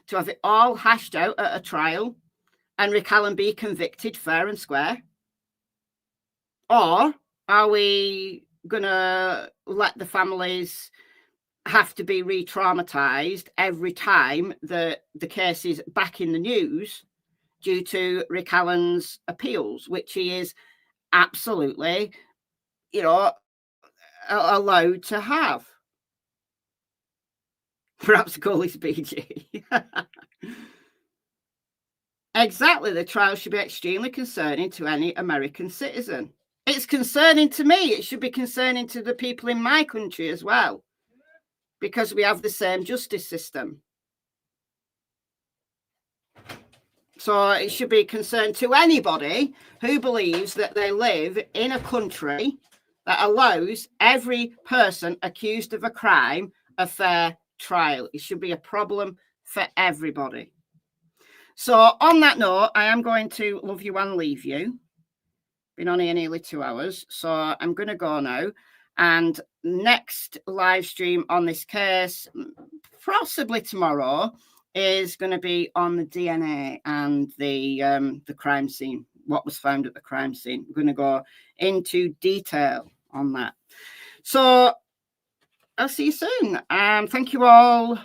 to have it all hashed out at a trial and Rick Allen be convicted fair and square? Or are we going to let the families have to be re-traumatized every time that the case is back in the news due to Rick Allen's appeals, which he is absolutely you know, allowed to have. Perhaps call this BG. Exactly. The trial should be extremely concerning to any American citizen. It's concerning to me. It should be concerning to the people in my country as well, because we have the same justice system. So it should be a concern to anybody who believes that they live in a country that allows every person accused of a crime a fair trial. It should be a problem for everybody. So on that note, I am going to love you and leave you. Been on here nearly 2 hours, so I'm going to go now. And next live stream on this case, possibly tomorrow, is going to be on the DNA and the crime scene, what was found at the crime scene. We're going to go into detail on that. So I'll see you soon. Thank you all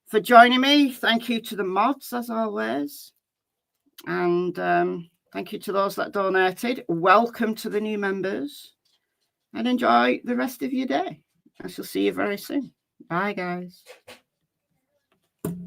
for joining me. Thank you to the mods, as always. And thank you to those that donated. Welcome to the new members. And enjoy the rest of your day. I shall see you very soon. Bye, guys.